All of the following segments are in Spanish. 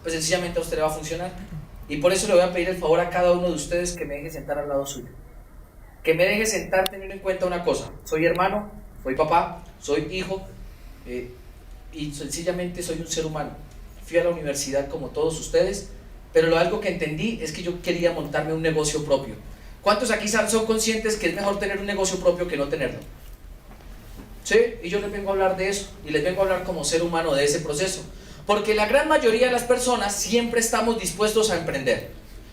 pues sencillamente a usted le va a funcionar. Y por eso le voy a pedir el favor a cada uno de ustedes que me deje sentar al lado suyo. Que me deje sentar teniendo en cuenta una cosa: soy hermano, soy papá, soy hijo, y sencillamente soy un ser humano. Fui a la universidad como todos ustedes, pero algo que entendí es que yo quería montarme un negocio propio. ¿Cuántos aquí son conscientes que es mejor tener un negocio propio que no tenerlo? ¿Sí? Y yo les vengo a hablar de eso, y les vengo a hablar como ser humano de ese proceso. Porque la gran mayoría de las personas siempre estamos dispuestos a emprender.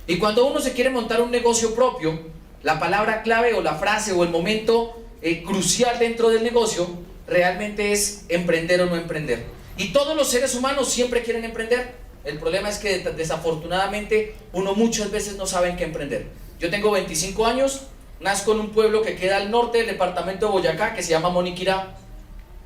Y cuando uno se quiere montar un negocio propio, la palabra clave o la frase o el momento crucial dentro del negocio realmente es emprender o no emprender. Y todos los seres humanos siempre quieren emprender. El problema es que desafortunadamente uno muchas veces no sabe en qué emprender. Yo tengo 25 años, nazco en un pueblo que queda al norte del departamento de Boyacá, que se llama Moniquirá.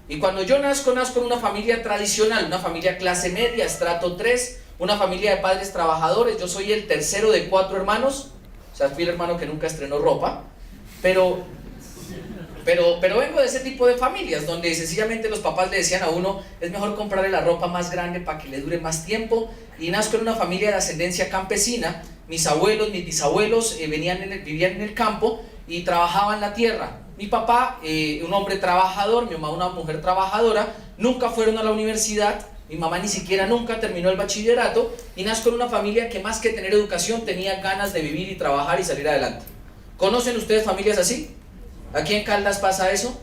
Y cuando yo nazco en una familia tradicional, una familia clase media, estrato 3, una familia de padres trabajadores. Yo soy el tercero de 4 hermanos, o sea, fui el hermano que nunca estrenó ropa, pero vengo de ese tipo de familias, donde sencillamente los papás le decían a uno, es mejor comprarle la ropa más grande para que le dure más tiempo. Y nazco en una familia de ascendencia campesina. Mis abuelos, mis bisabuelos vivían en el campo y trabajaban la tierra. Mi papá, un hombre trabajador, mi mamá una mujer trabajadora, nunca fueron a la universidad, mi mamá ni siquiera nunca terminó el bachillerato, y nazco en una familia que más que tener educación tenía ganas de vivir y trabajar y salir adelante. ¿Conocen ustedes familias así? ¿Aquí en Caldas pasa eso?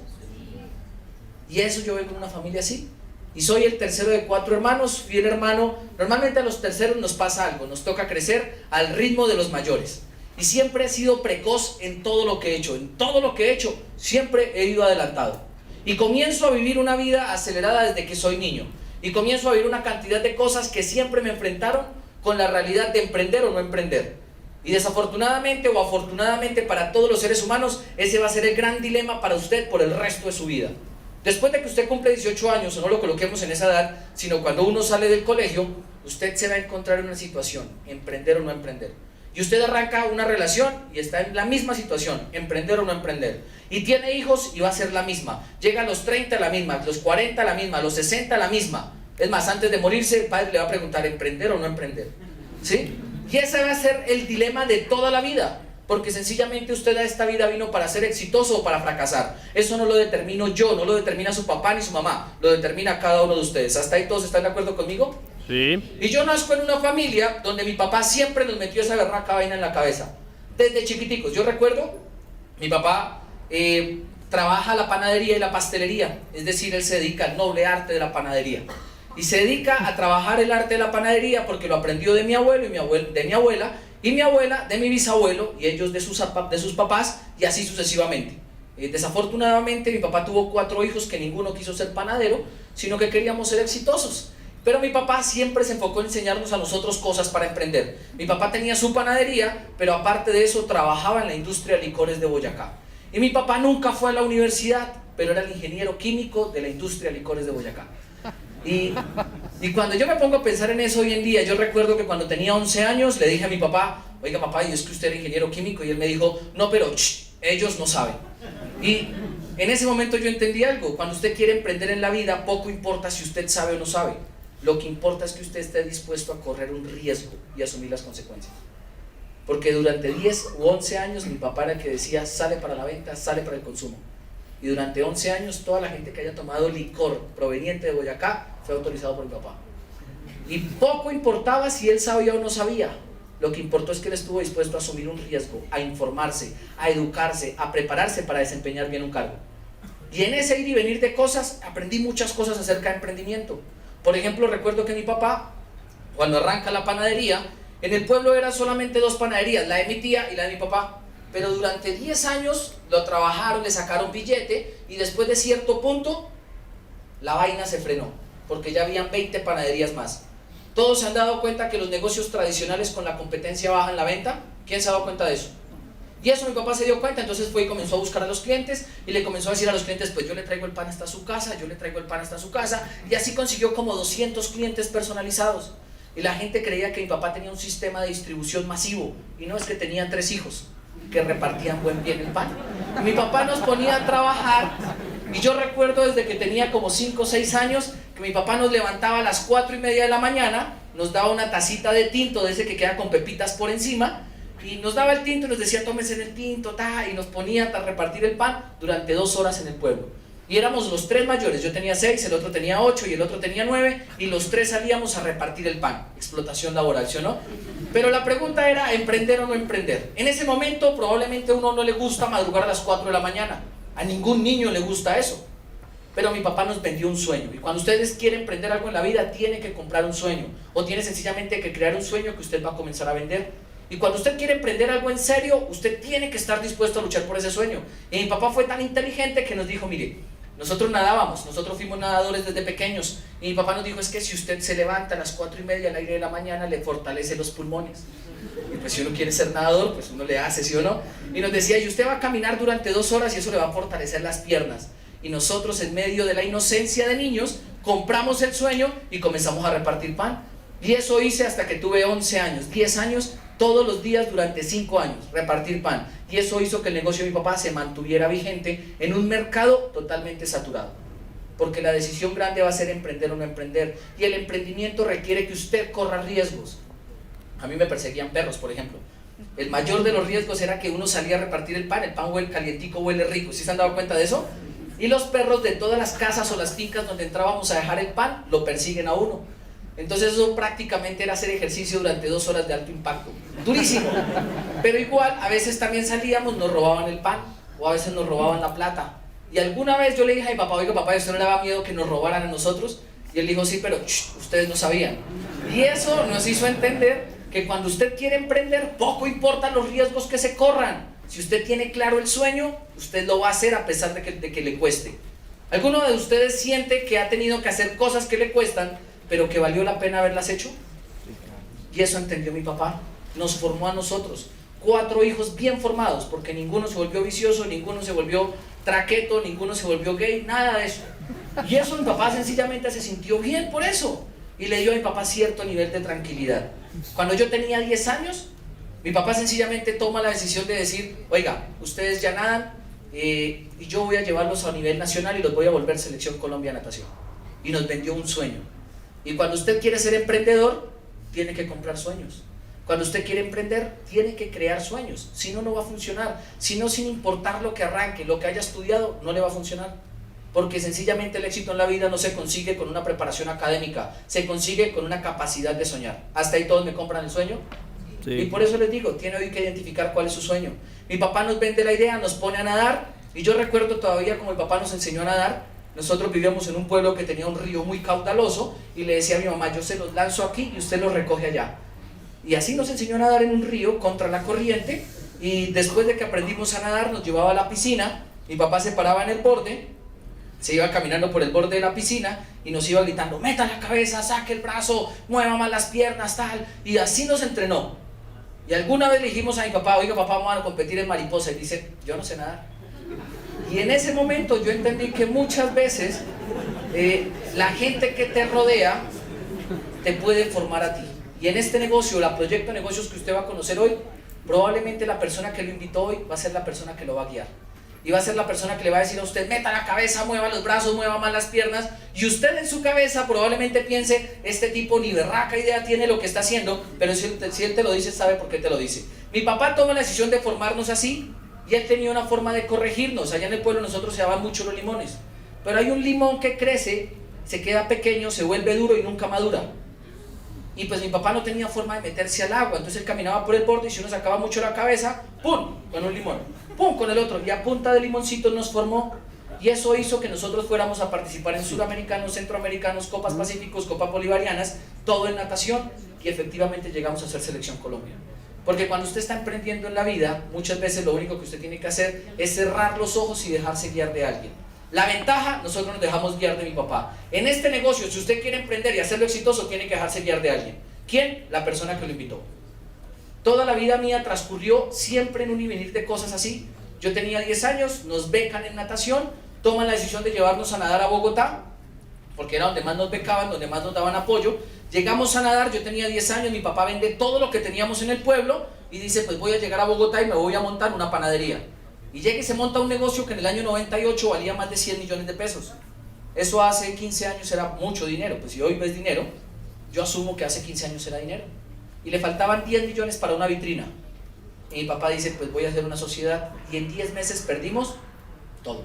Y eso, yo vengo de una familia así. Y soy el tercero de 4 hermanos, fui el hermano. Normalmente a los terceros nos pasa algo, nos toca crecer al ritmo de los mayores. Y siempre he sido precoz en todo lo que he hecho. En todo lo que he hecho, siempre he ido adelantado. Y comienzo a vivir una vida acelerada desde que soy niño. Y comienzo a vivir una cantidad de cosas que siempre me enfrentaron con la realidad de emprender o no emprender. Y desafortunadamente o afortunadamente para todos los seres humanos, ese va a ser el gran dilema para usted por el resto de su vida. Después de que usted cumple 18 años, o no lo coloquemos en esa edad, sino cuando uno sale del colegio, usted se va a encontrar en una situación, emprender o no emprender. Y usted arranca una relación y está en la misma situación, emprender o no emprender. Y tiene hijos y va a ser la misma. Llega a los 30 la misma, a los 40 la misma, a los 60 la misma. Es más, antes de morirse, el padre le va a preguntar, ¿emprender o no emprender? ¿Sí? Y ese va a ser el dilema de toda la vida. Porque sencillamente usted a esta vida vino para ser exitoso o para fracasar. Eso no lo determino yo, no lo determina su papá ni su mamá, lo determina cada uno de ustedes. ¿Hasta ahí todos están de acuerdo conmigo? Sí. Y yo nazco en una familia donde mi papá siempre nos metió esa berraca vaina en la cabeza. Desde chiquiticos. Yo recuerdo, mi papá trabaja la panadería y la pastelería. Es decir, él se dedica al noble arte de la panadería. Y se dedica a trabajar el arte de la panadería porque lo aprendió de mi abuelo y de mi abuela, y mi abuela de mi bisabuelo, y ellos de sus papás, y así sucesivamente. Desafortunadamente mi papá tuvo 4 hijos que ninguno quiso ser panadero, sino que queríamos ser exitosos. Pero mi papá siempre se enfocó en enseñarnos a nosotros cosas para emprender. Mi papá tenía su panadería, pero aparte de eso trabajaba en la industria de licores de Boyacá. Y mi papá nunca fue a la universidad, pero era el ingeniero químico de la industria de licores de Boyacá. Y cuando yo me pongo a pensar en eso hoy en día, yo recuerdo que cuando tenía 11 años le dije a mi papá, oiga papá, ¿y es que usted era ingeniero químico? Y él me dijo, no, pero ellos no saben. Y en ese momento yo entendí algo: cuando usted quiere emprender en la vida, poco importa si usted sabe o no sabe. Lo que importa es que usted esté dispuesto a correr un riesgo y asumir las consecuencias. Porque durante 10 u 11 años mi papá era el que decía, sale para la venta, sale para el consumo. Y durante 11 años toda la gente que haya tomado licor proveniente de Boyacá fue autorizado por mi papá. Y poco importaba si él sabía o no sabía. Lo que importó es que él estuvo dispuesto a asumir un riesgo, a informarse, a educarse, a prepararse para desempeñar bien un cargo. Y en ese ir y venir de cosas, aprendí muchas cosas acerca de emprendimiento. Por ejemplo, recuerdo que mi papá, cuando arranca la panadería, en el pueblo eran solamente 2 panaderías, la de mi tía y la de mi papá. Pero durante 10 años lo trabajaron, le sacaron billete, y después de cierto punto, la vaina se frenó, porque ya habían 20 panaderías más. ¿Todos se han dado cuenta que los negocios tradicionales con la competencia bajan la venta? ¿Quién se ha dado cuenta de eso? Y eso mi papá se dio cuenta, entonces fue y comenzó a buscar a los clientes, y le comenzó a decir a los clientes, pues yo le traigo el pan hasta su casa, yo le traigo el pan hasta su casa, y así consiguió como 200 clientes personalizados. Y la gente creía que mi papá tenía un sistema de distribución masivo, y no, es que tenía 3 hijos que repartían bien el pan. Y mi papá nos ponía a trabajar, y yo recuerdo desde que tenía como 5 o 6 años, que mi papá nos levantaba a las 4:30 de la mañana nos daba una tacita de tinto de ese que queda con pepitas por encima, y nos daba el tinto y nos decía tómense el tinto, y nos ponía a repartir el pan durante 2 horas en el pueblo. Y éramos los 3 mayores, yo tenía 6, el otro tenía 8 y el otro tenía 9, y los 3 salíamos a repartir el pan. Explotación laboral, ¿sí o no? Pero la pregunta era, ¿emprender o no emprender? En ese momento probablemente a uno no le gusta madrugar a las 4 de la mañana, a ningún niño le gusta eso. Pero mi papá nos vendió un sueño, y cuando ustedes quieren emprender algo en la vida, tiene que comprar un sueño, o tiene sencillamente que crear un sueño que usted va a comenzar a vender. Y cuando usted quiere emprender algo en serio, usted tiene que estar dispuesto a luchar por ese sueño. Y mi papá fue tan inteligente que nos dijo, mire, nosotros nadábamos, nosotros fuimos nadadores desde pequeños, y mi papá nos dijo, es que si usted se levanta a las 4:30 al aire de la mañana, le fortalece los pulmones. Y pues si uno quiere ser nadador, pues uno le hace, ¿sí o no? Y nos decía, y usted va a caminar durante 2 horas y eso le va a fortalecer las piernas. Y nosotros, en medio de la inocencia de niños, compramos el sueño y comenzamos a repartir pan. Y eso hice hasta que tuve 11 años, 10 años, todos los días durante 5 años, repartir pan. Y eso hizo que el negocio de mi papá se mantuviera vigente en un mercado totalmente saturado. Porque la decisión grande va a ser emprender o no emprender. Y el emprendimiento requiere que usted corra riesgos. A mí me perseguían perros, por ejemplo. El mayor de los riesgos era que uno salía a repartir el pan huele calientico, huele rico. ¿Sí se han dado cuenta de eso? Y los perros de todas las casas o las fincas donde entrábamos a dejar el pan, lo persiguen a uno. Entonces eso prácticamente era hacer ejercicio durante 2 horas de alto impacto. Durísimo. Pero igual, a veces también salíamos, nos robaban el pan, o a veces nos robaban la plata. Y alguna vez yo le dije a mi papá, oiga papá, ¿a usted no le daba miedo que nos robaran a nosotros? Y él dijo, sí, pero ustedes no sabían. Y eso nos hizo entender que cuando usted quiere emprender, poco importan los riesgos que se corran. Si usted tiene claro el sueño, usted lo va a hacer a pesar de que le cueste. ¿Alguno de ustedes siente que ha tenido que hacer cosas que le cuestan, pero que valió la pena haberlas hecho? Y eso entendió mi papá. Nos formó a nosotros 4 hijos bien formados, porque ninguno se volvió vicioso, ninguno se volvió traqueto, ninguno se volvió gay, nada de eso. Y eso mi papá sencillamente se sintió bien por eso, y le dio a mi papá cierto nivel de tranquilidad. Cuando yo tenía 10 años, mi papá sencillamente toma la decisión de decir, oiga, ustedes ya nadan, y yo voy a llevarlos a nivel nacional y los voy a volver Selección Colombia de Natación. Y nos vendió un sueño. Y cuando usted quiere ser emprendedor, tiene que comprar sueños. Cuando usted quiere emprender, tiene que crear sueños. Si no, no va a funcionar. Si no, sin importar lo que arranque, lo que haya estudiado, no le va a funcionar. Porque sencillamente el éxito en la vida no se consigue con una preparación académica, se consigue con una capacidad de soñar. ¿Hasta ahí todos me compran el sueño? Sí. Y por eso les digo, tiene hoy que identificar cuál es su sueño. Mi papá nos vende la idea, nos pone a nadar, y yo recuerdo todavía como mi papá nos enseñó a nadar. Nosotros vivíamos en un pueblo que tenía un río muy caudaloso, y le decía a mi mamá, yo se los lanzo aquí y usted los recoge allá. Y así nos enseñó a nadar en un río contra la corriente, y después de que aprendimos a nadar nos llevaba a la piscina. Mi papá se paraba en el borde, se iba caminando por el borde de la piscina y nos iba gritando, meta la cabeza, saque el brazo, mueva más las piernas, tal, y así nos entrenó. Y alguna vez le dijimos a mi papá, oiga papá, vamos a competir en mariposa, y dice, yo no sé nadar. Y en ese momento yo entendí que muchas veces la gente que te rodea te puede formar a ti. Y en este negocio, la proyecto de negocios que usted va a conocer hoy, probablemente la persona que lo invitó hoy va a ser la persona que lo va a guiar. Y va a ser la persona que le va a decir a usted, meta la cabeza, mueva los brazos, mueva más las piernas. Y usted en su cabeza probablemente piense, este tipo ni berraca idea tiene lo que está haciendo, pero si él te lo dice, sabe por qué te lo dice. Mi papá toma la decisión de formarnos así, y él tenía una forma de corregirnos. Allá en el pueblo nosotros se llaman mucho los limones. Pero hay un limón que crece, se queda pequeño, se vuelve duro y nunca madura. Y pues mi papá no tenía forma de meterse al agua, entonces él caminaba por el borde y si uno sacaba mucho la cabeza, ¡pum!, con un limón, ¡pum!, con el otro, y a punta de limoncitos nos formó. Y eso hizo que nosotros fuéramos a participar en suramericanos, centroamericanos, copas pacíficos, copas bolivarianas, todo en natación, y efectivamente llegamos a ser Selección Colombia. Porque cuando usted está emprendiendo en la vida, muchas veces lo único que usted tiene que hacer es cerrar los ojos y dejarse guiar de alguien. La ventaja, nosotros nos dejamos guiar de mi papá. En este negocio, si usted quiere emprender y hacerlo exitoso, tiene que dejarse guiar de alguien. ¿Quién? La persona que lo invitó. Toda la vida mía transcurrió siempre en un y venir de cosas así. Yo tenía 10 años, nos becan en natación, toman la decisión de llevarnos a nadar a Bogotá, porque era donde más nos becaban, donde más nos daban apoyo. Llegamos a nadar, yo tenía 10 años, mi papá vende todo lo que teníamos en el pueblo y dice, pues voy a llegar a Bogotá y me voy a montar una panadería. Y llega y se monta un negocio que en el año 98 valía más de 100 millones de pesos. Eso hace 15 años era mucho dinero, pues si hoy ves dinero. yo asumo que hace 15 años era dinero, y le faltaban 10 millones para una vitrina. Y mi papá dice, pues voy a hacer una sociedad, y en 10 meses perdimos todo.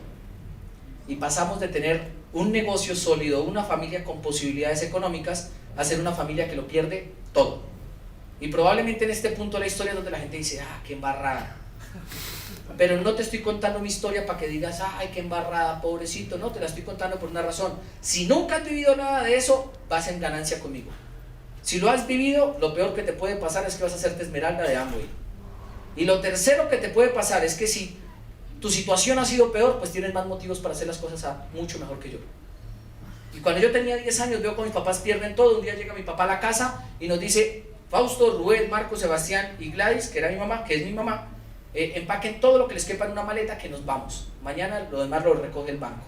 Y pasamos de tener un negocio sólido, una familia con posibilidades económicas, a ser una familia que lo pierde todo. Y probablemente en este punto de la historia es donde la gente dice, qué embarrada. Pero no te estoy contando mi historia para que digas, ay, qué embarrada, pobrecito. No, te la estoy contando por una razón. Si nunca has vivido nada de eso, vas en ganancia conmigo. Si lo has vivido, lo peor que te puede pasar es que vas a hacerte Esmeralda de Amway. Y lo tercero que te puede pasar es que si tu situación ha sido peor, pues tienes más motivos para hacer las cosas mucho mejor que yo. Y cuando yo tenía 10 años, veo que mis papás pierden todo. Un día llega mi papá a la casa y nos dice, Fausto, Rubén, Marco, Sebastián y Gladys, que era mi mamá, que es mi mamá, empaquen todo lo que les quepa en una maleta, que nos vamos. Mañana lo demás lo recoge el banco.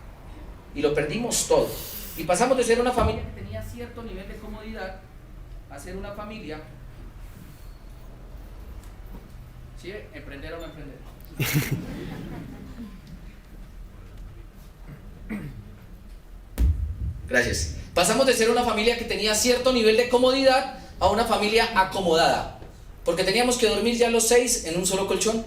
Y lo perdimos todo. Y pasamos de ser una familia que tenía cierto nivel de comodidad a ser una familia, ¿sí? Emprender o no emprender. Gracias. Pasamos de ser una familia que tenía cierto nivel de comodidad a una familia acomodada, porque teníamos que dormir ya los 6 en un solo colchón,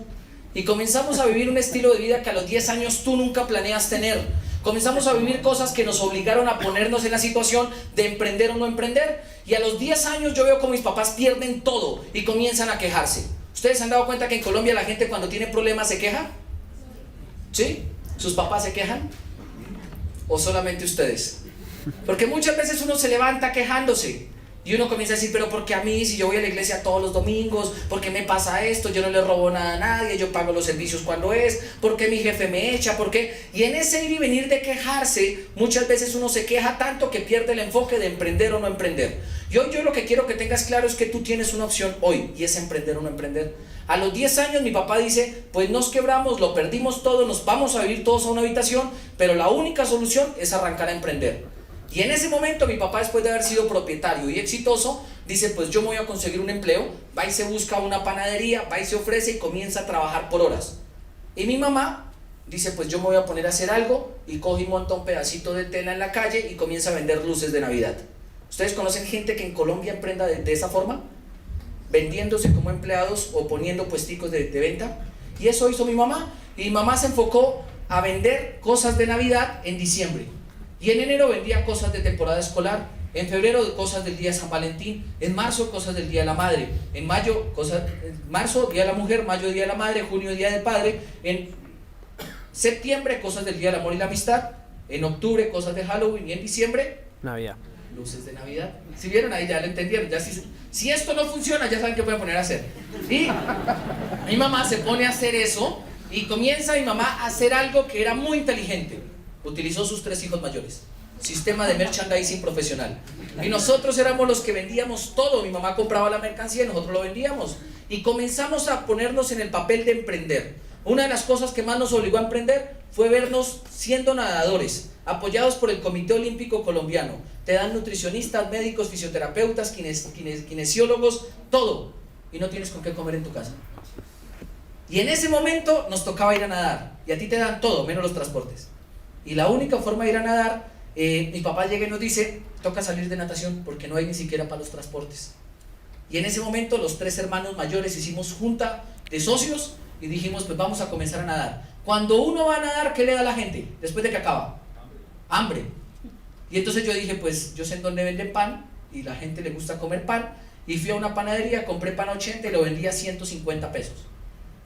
y comenzamos a vivir un estilo de vida que a los 10 años tú nunca planeas tener. Comenzamos a vivir cosas que nos obligaron a ponernos en la situación de emprender o no emprender, y a los 10 años yo veo como mis papás pierden todo y comienzan a quejarse. ¿Ustedes se han dado cuenta que en Colombia la gente cuando tiene problemas se queja? ¿Sí? ¿Sus papás se quejan? ¿O solamente ustedes? Porque muchas veces uno se levanta quejándose y uno comienza a decir, pero ¿por qué a mí? Si yo voy a la iglesia todos los domingos, ¿por qué me pasa esto? Yo no le robo nada a nadie, yo pago los servicios cuando es, ¿por qué mi jefe me echa? ¿Por qué? Y en ese ir y venir de quejarse, muchas veces uno se queja tanto que pierde el enfoque de emprender o no emprender. Y hoy yo lo que quiero que tengas claro es que tú tienes una opción hoy, y es emprender o no emprender. A los 10 años mi papá dice, pues nos quebramos, lo perdimos todo, nos vamos a vivir todos a una habitación, pero la única solución es arrancar a emprender. Y en ese momento mi papá, después de haber sido propietario y exitoso, dice, pues yo me voy a conseguir un empleo, va y se busca una panadería, va y se ofrece y comienza a trabajar por horas. Y mi mamá dice, pues yo me voy a poner a hacer algo, y coge y monta un pedacito de tela en la calle y comienza a vender luces de Navidad. ¿Ustedes conocen gente que en Colombia emprenda de esa forma? Vendiéndose como empleados o poniendo puesticos de venta. Y eso hizo mi mamá. Y mi mamá se enfocó a vender cosas de Navidad en diciembre. Y en enero vendía cosas de temporada escolar. En febrero cosas del día de San Valentín. En marzo cosas del Día de la Madre. En mayo marzo Día de la Mujer, mayo Día de la Madre, junio Día del Padre. En septiembre cosas del Día del Amor y la Amistad. En octubre cosas de Halloween. Y en diciembre Navidad. Luces de Navidad. Si vieron ahí, ya lo entendieron. Ya si esto no funciona, ya saben qué pueden poner a hacer. Y mi mamá se pone a hacer eso, y comienza mi mamá a hacer algo que era muy inteligente. Utilizó sus 3 hijos mayores. Sistema de merchandising profesional. Y nosotros éramos los que vendíamos todo. Mi mamá compraba la mercancía y nosotros lo vendíamos. Y comenzamos a ponernos en el papel de emprender. Una de las cosas que más nos obligó a emprender fue vernos siendo nadadores, apoyados por el Comité Olímpico Colombiano. Te dan nutricionistas, médicos, fisioterapeutas, kinesiólogos, todo. Y no tienes con qué comer en tu casa. Y en ese momento nos tocaba ir a nadar. Y a ti te dan todo, menos los transportes. Y la única forma de ir a nadar, mi papá llega y nos dice, toca salir de natación porque no hay ni siquiera para los transportes. Y en ese momento los 3 hermanos mayores hicimos junta de socios y dijimos, pues vamos a comenzar a nadar. Cuando uno va a nadar, ¿qué le da a la gente después de que acaba? Hambre. Y entonces yo dije, pues yo sé en dónde venden pan y la gente le gusta comer pan, y fui a una panadería, compré pan a 80 y lo vendía a 150 pesos.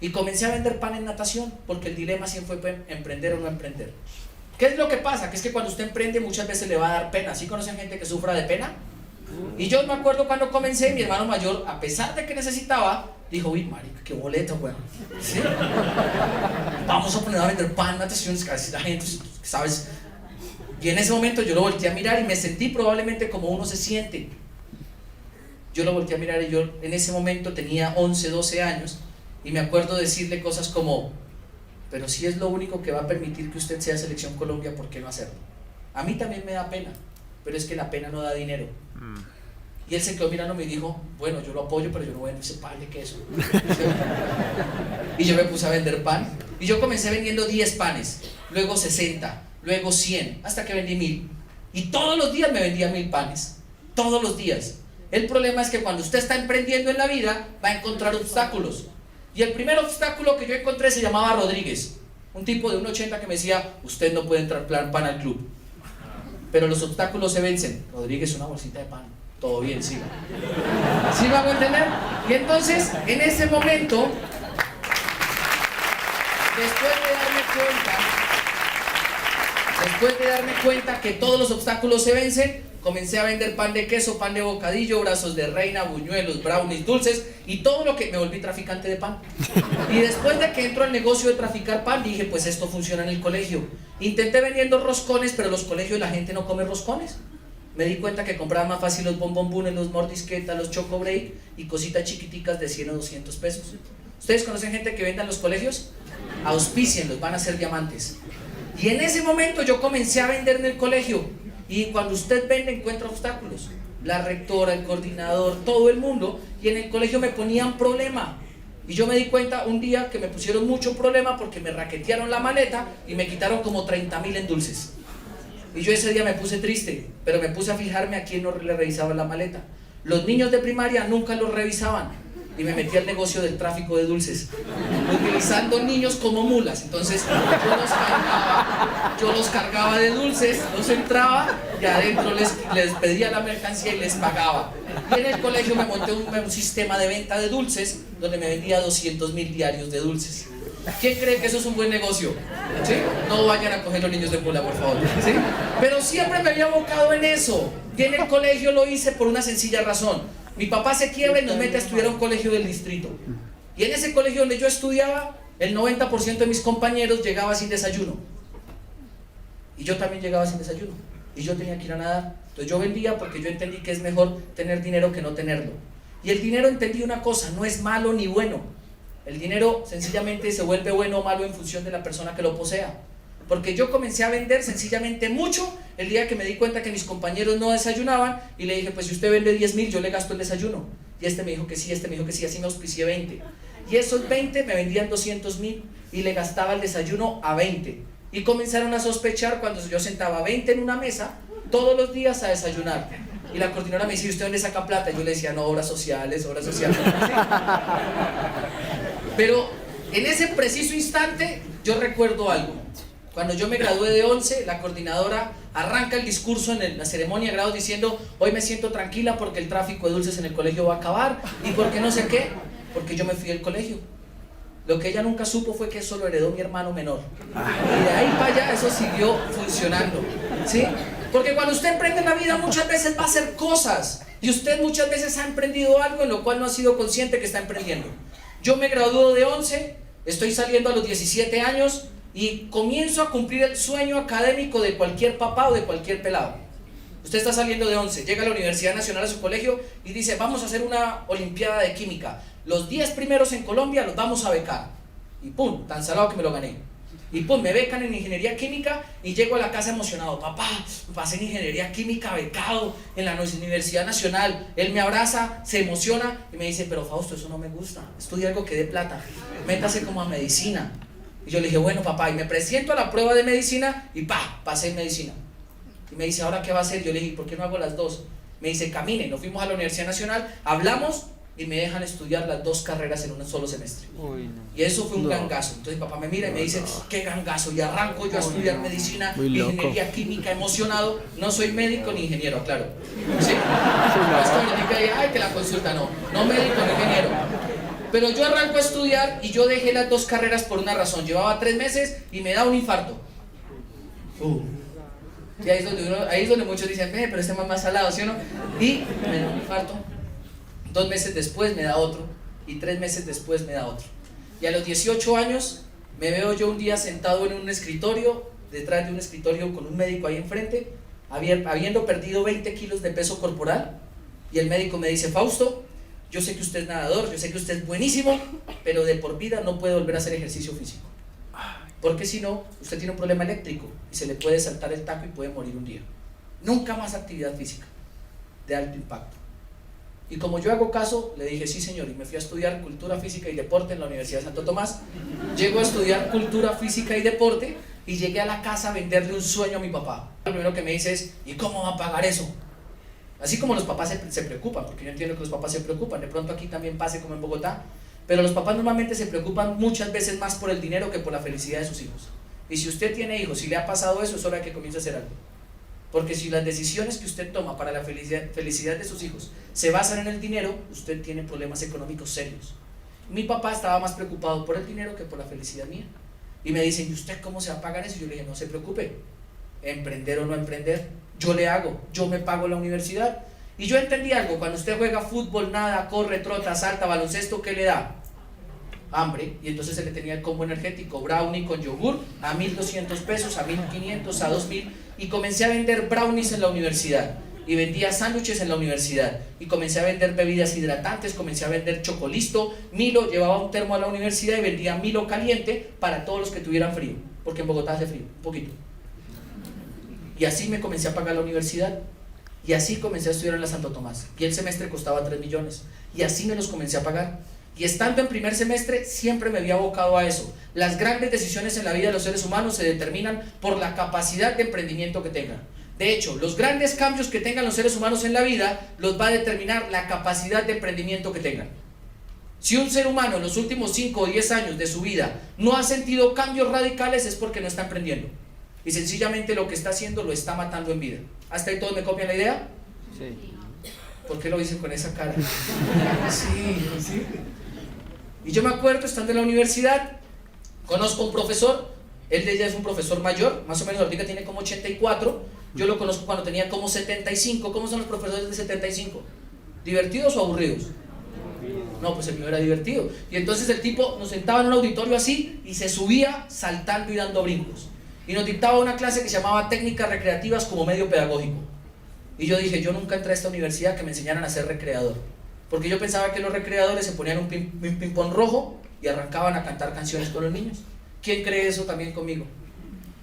Y comencé a vender pan en natación, porque el dilema siempre fue emprender o no emprender. ¿Qué es lo que pasa? Que es que cuando usted emprende muchas veces le va a dar pena. ¿Sí conocen gente que sufra de pena? Y yo me acuerdo cuando comencé, mi hermano mayor, a pesar de que necesitaba, dijo, uy, marica, qué boleta, weón. ¿Sí? Vamos a poner a vender pan, natación, casi la gente, ¿sabes? Y en ese momento yo lo volteé a mirar y me sentí probablemente como uno se siente. Yo lo volteé a mirar y yo en ese momento tenía 11, 12 años, y me acuerdo decirle cosas como, pero si es lo único que va a permitir que usted sea Selección Colombia, ¿por qué no hacerlo? A mí también me da pena, pero es que la pena no da dinero. Y él se quedó mirándome y dijo, bueno, yo lo apoyo, pero yo no vendo ese pan de queso. Y yo me puse a vender pan, y yo comencé vendiendo 10 panes, luego 60, luego 100, hasta que vendí 1000. Y todos los días me vendía 1000 panes. todos los días. El problema es que cuando usted está emprendiendo en la vida, va a encontrar obstáculos. Y el primer obstáculo que yo encontré se llamaba Rodríguez, un tipo de 1,80 que me decía, usted no puede entrar pan al club. Pero los obstáculos se vencen. Rodríguez, una bolsita de pan. Todo bien, siga. ¿Sí me hago entender? Y entonces, en ese momento, después de darme cuenta que todos los obstáculos se vencen, comencé a vender pan de queso, pan de bocadillo, brazos de reina, buñuelos, brownies, dulces y todo lo que... Me volví traficante de pan. Y después de que entro al negocio de traficar pan, dije, pues esto funciona en el colegio. Intenté vendiendo roscones, pero en los colegios la gente no come roscones. Me di cuenta que compraban más fácil los bombombones, los mordisquetas, los choco break y cositas chiquiticas de 100 o 200 pesos. ¿Ustedes conocen gente que venda en los colegios? Auspícienlos, van a ser diamantes. Y en ese momento yo comencé a vender en el colegio. Y cuando usted vende encuentra obstáculos. La rectora, el coordinador, todo el mundo. Y en el colegio me ponían problema. Y yo me di cuenta un día que me pusieron mucho problema porque me raquetearon la maleta y me quitaron como 30.000 en dulces. Y yo ese día me puse triste, pero me puse a fijarme a quién no le revisaba la maleta. Los niños de primaria nunca los revisaban. Y me metí al negocio del tráfico de dulces, utilizando niños como mulas. Entonces yo los cargaba de dulces, los entraba y adentro les pedía la mercancía y les pagaba. Y en el colegio me monté un sistema de venta de dulces donde me vendía 200.000 diarios de dulces. ¿Quién cree que eso es un buen negocio? ¿Sí? No vayan a coger los niños de mula, por favor. ¿Sí? Pero siempre me había abocado en eso. Y en el colegio lo hice por una sencilla razón. Mi papá se quiebra y nos mete a estudiar a un colegio del distrito. Y en ese colegio donde yo estudiaba, el 90% de mis compañeros llegaba sin desayuno. Y yo también llegaba sin desayuno. Y yo tenía que ir a nadar. Entonces yo vendía porque yo entendí que es mejor tener dinero que no tenerlo. Y el dinero, entendí una cosa, no es malo ni bueno. El dinero sencillamente se vuelve bueno o malo en función de la persona que lo posea. Porque yo comencé a vender sencillamente mucho el día que me di cuenta que mis compañeros no desayunaban y le dije, pues si usted vende 10.000, yo le gasto el desayuno. Y este me dijo que sí, este me dijo que sí, así me auspicié 20. Y esos 20 me vendían 200.000 y le gastaba el desayuno a 20. Y comenzaron a sospechar cuando yo sentaba 20 en una mesa todos los días a desayunar. Y la coordinadora me decía, ¿usted dónde saca plata? Y yo le decía, no, obras sociales, obras sociales. Pero en ese preciso instante yo recuerdo algo. Cuando yo me gradué de 11, la coordinadora arranca el discurso en la ceremonia de grados diciendo, hoy me siento tranquila porque el tráfico de dulces en el colegio va a acabar y porque no sé qué, porque yo me fui del colegio. Lo que ella nunca supo fue que eso lo heredó mi hermano menor. Y de ahí para allá eso siguió funcionando, ¿sí? Porque cuando usted emprende en la vida muchas veces va a hacer cosas y usted muchas veces ha emprendido algo en lo cual no ha sido consciente que está emprendiendo. Yo me gradué de 11, estoy saliendo a los 17 años y comienzo a cumplir el sueño académico de cualquier papá o de cualquier pelado. Usted está saliendo de 11, llega a la Universidad Nacional a su colegio y dice, vamos a hacer una olimpiada de química. Los 10 primeros en Colombia los vamos a becar. Y pum, tan salado que me lo gané. Y pum, me becan en ingeniería química y llego a la casa emocionado. Papá, pasé en ingeniería química becado en la Universidad Nacional. Él me abraza, se emociona y me dice, pero Fausto, eso no me gusta. Estudia algo que dé plata. Métase como a medicina. Y yo le dije, bueno papá, y me presento a la prueba de medicina y pasé en medicina. Y me dice, ¿ahora qué va a hacer? Yo le dije, ¿por qué no hago las dos? Me dice, camine. Nos fuimos a la Universidad Nacional, hablamos y me dejan estudiar las 2 carreras en un solo semestre. Uy, no. Y eso fue un gangazo. Entonces papá me mira y me dice, qué gangazo. Y arranco yo a estudiar medicina, ingeniería química, emocionado. No soy médico ni ingeniero, claro. ¿Sí? No estoy ay, que la consulta, no médico ni ingeniero. Pero yo arranco a estudiar y yo dejé las 2 carreras por una razón. Llevaba 3 meses y me da un infarto. Y ahí es donde muchos dicen, pero este más salado, ¿sí o no? Y me da un infarto. 2 meses después me da otro. Y 3 meses después me da otro. Y a los 18 años me veo yo un día sentado en un escritorio, detrás de un escritorio con un médico ahí enfrente, habiendo perdido 20 kilos de peso corporal. Y el médico me dice, Fausto, yo sé que usted es nadador, yo sé que usted es buenísimo, pero de por vida no puede volver a hacer ejercicio físico. Porque si no, usted tiene un problema eléctrico y se le puede saltar el taco y puede morir un día. Nunca más actividad física de alto impacto. Y como yo hago caso, le dije, sí señor, y me fui a estudiar Cultura Física y Deporte en la Universidad de Santo Tomás. Llego a estudiar Cultura Física y Deporte y llegué a la casa a venderle un sueño a mi papá. Lo primero que me dice es, ¿y cómo va a pagar eso? Así como los papás se preocupan, porque yo entiendo que los papás se preocupan, de pronto aquí también pase como en Bogotá, pero los papás normalmente se preocupan muchas veces más por el dinero que por la felicidad de sus hijos. Y si usted tiene hijos, si le ha pasado eso, es hora de que comience a hacer algo. Porque si las decisiones que usted toma para la felicidad de sus hijos se basan en el dinero, usted tiene problemas económicos serios. Mi papá estaba más preocupado por el dinero que por la felicidad mía. Y me dicen, ¿y usted cómo se va a pagar eso? Y yo le dije, no se preocupe, emprender o no emprender, yo le hago, yo me pago la universidad. Y yo entendí algo, cuando usted juega fútbol, nada, corre, trota, salta, baloncesto, ¿qué le da? Hambre. Y entonces se le tenía el combo energético, brownie con yogur, a 1.200 pesos, a 1.500, a 2.000, y comencé a vender brownies en la universidad, y vendía sándwiches en la universidad, y comencé a vender bebidas hidratantes, comencé a vender Chocolisto, Milo, llevaba un termo a la universidad y vendía Milo caliente para todos los que tuvieran frío, porque en Bogotá hace frío, un poquito. Y así me comencé a pagar la universidad, y así comencé a estudiar en la Santo Tomás, y el semestre costaba 3 millones, y así me los comencé a pagar. Y estando en primer semestre siempre me había abocado a eso. Las grandes decisiones en la vida de los seres humanos se determinan por la capacidad de emprendimiento que tengan. De hecho, los grandes cambios que tengan los seres humanos en la vida los va a determinar la capacidad de emprendimiento que tengan. Si un ser humano en los últimos 5 o 10 años de su vida no ha sentido cambios radicales, es porque no está emprendiendo. Y sencillamente lo que está haciendo lo está matando en vida. ¿Hasta ahí todos me copian la idea? Sí. ¿Por qué lo dicen con esa cara? Sí. Y yo me acuerdo, estando en la universidad, conozco a un profesor, él de ella es un profesor mayor, más o menos ahorita tiene como 84, yo lo conozco cuando tenía como 75. ¿Cómo son los profesores de 75? ¿Divertidos o aburridos? No, pues el mío era divertido. Y entonces el tipo nos sentaba en un auditorio así y se subía saltando y dando brincos. Y nos dictaba una clase que se llamaba Técnicas Recreativas como Medio Pedagógico. Y yo dije, yo nunca entré a esta universidad que me enseñaran a ser recreador. Porque yo pensaba que los recreadores se ponían un ping-pong rojo y arrancaban a cantar canciones con los niños. ¿Quién cree eso también conmigo?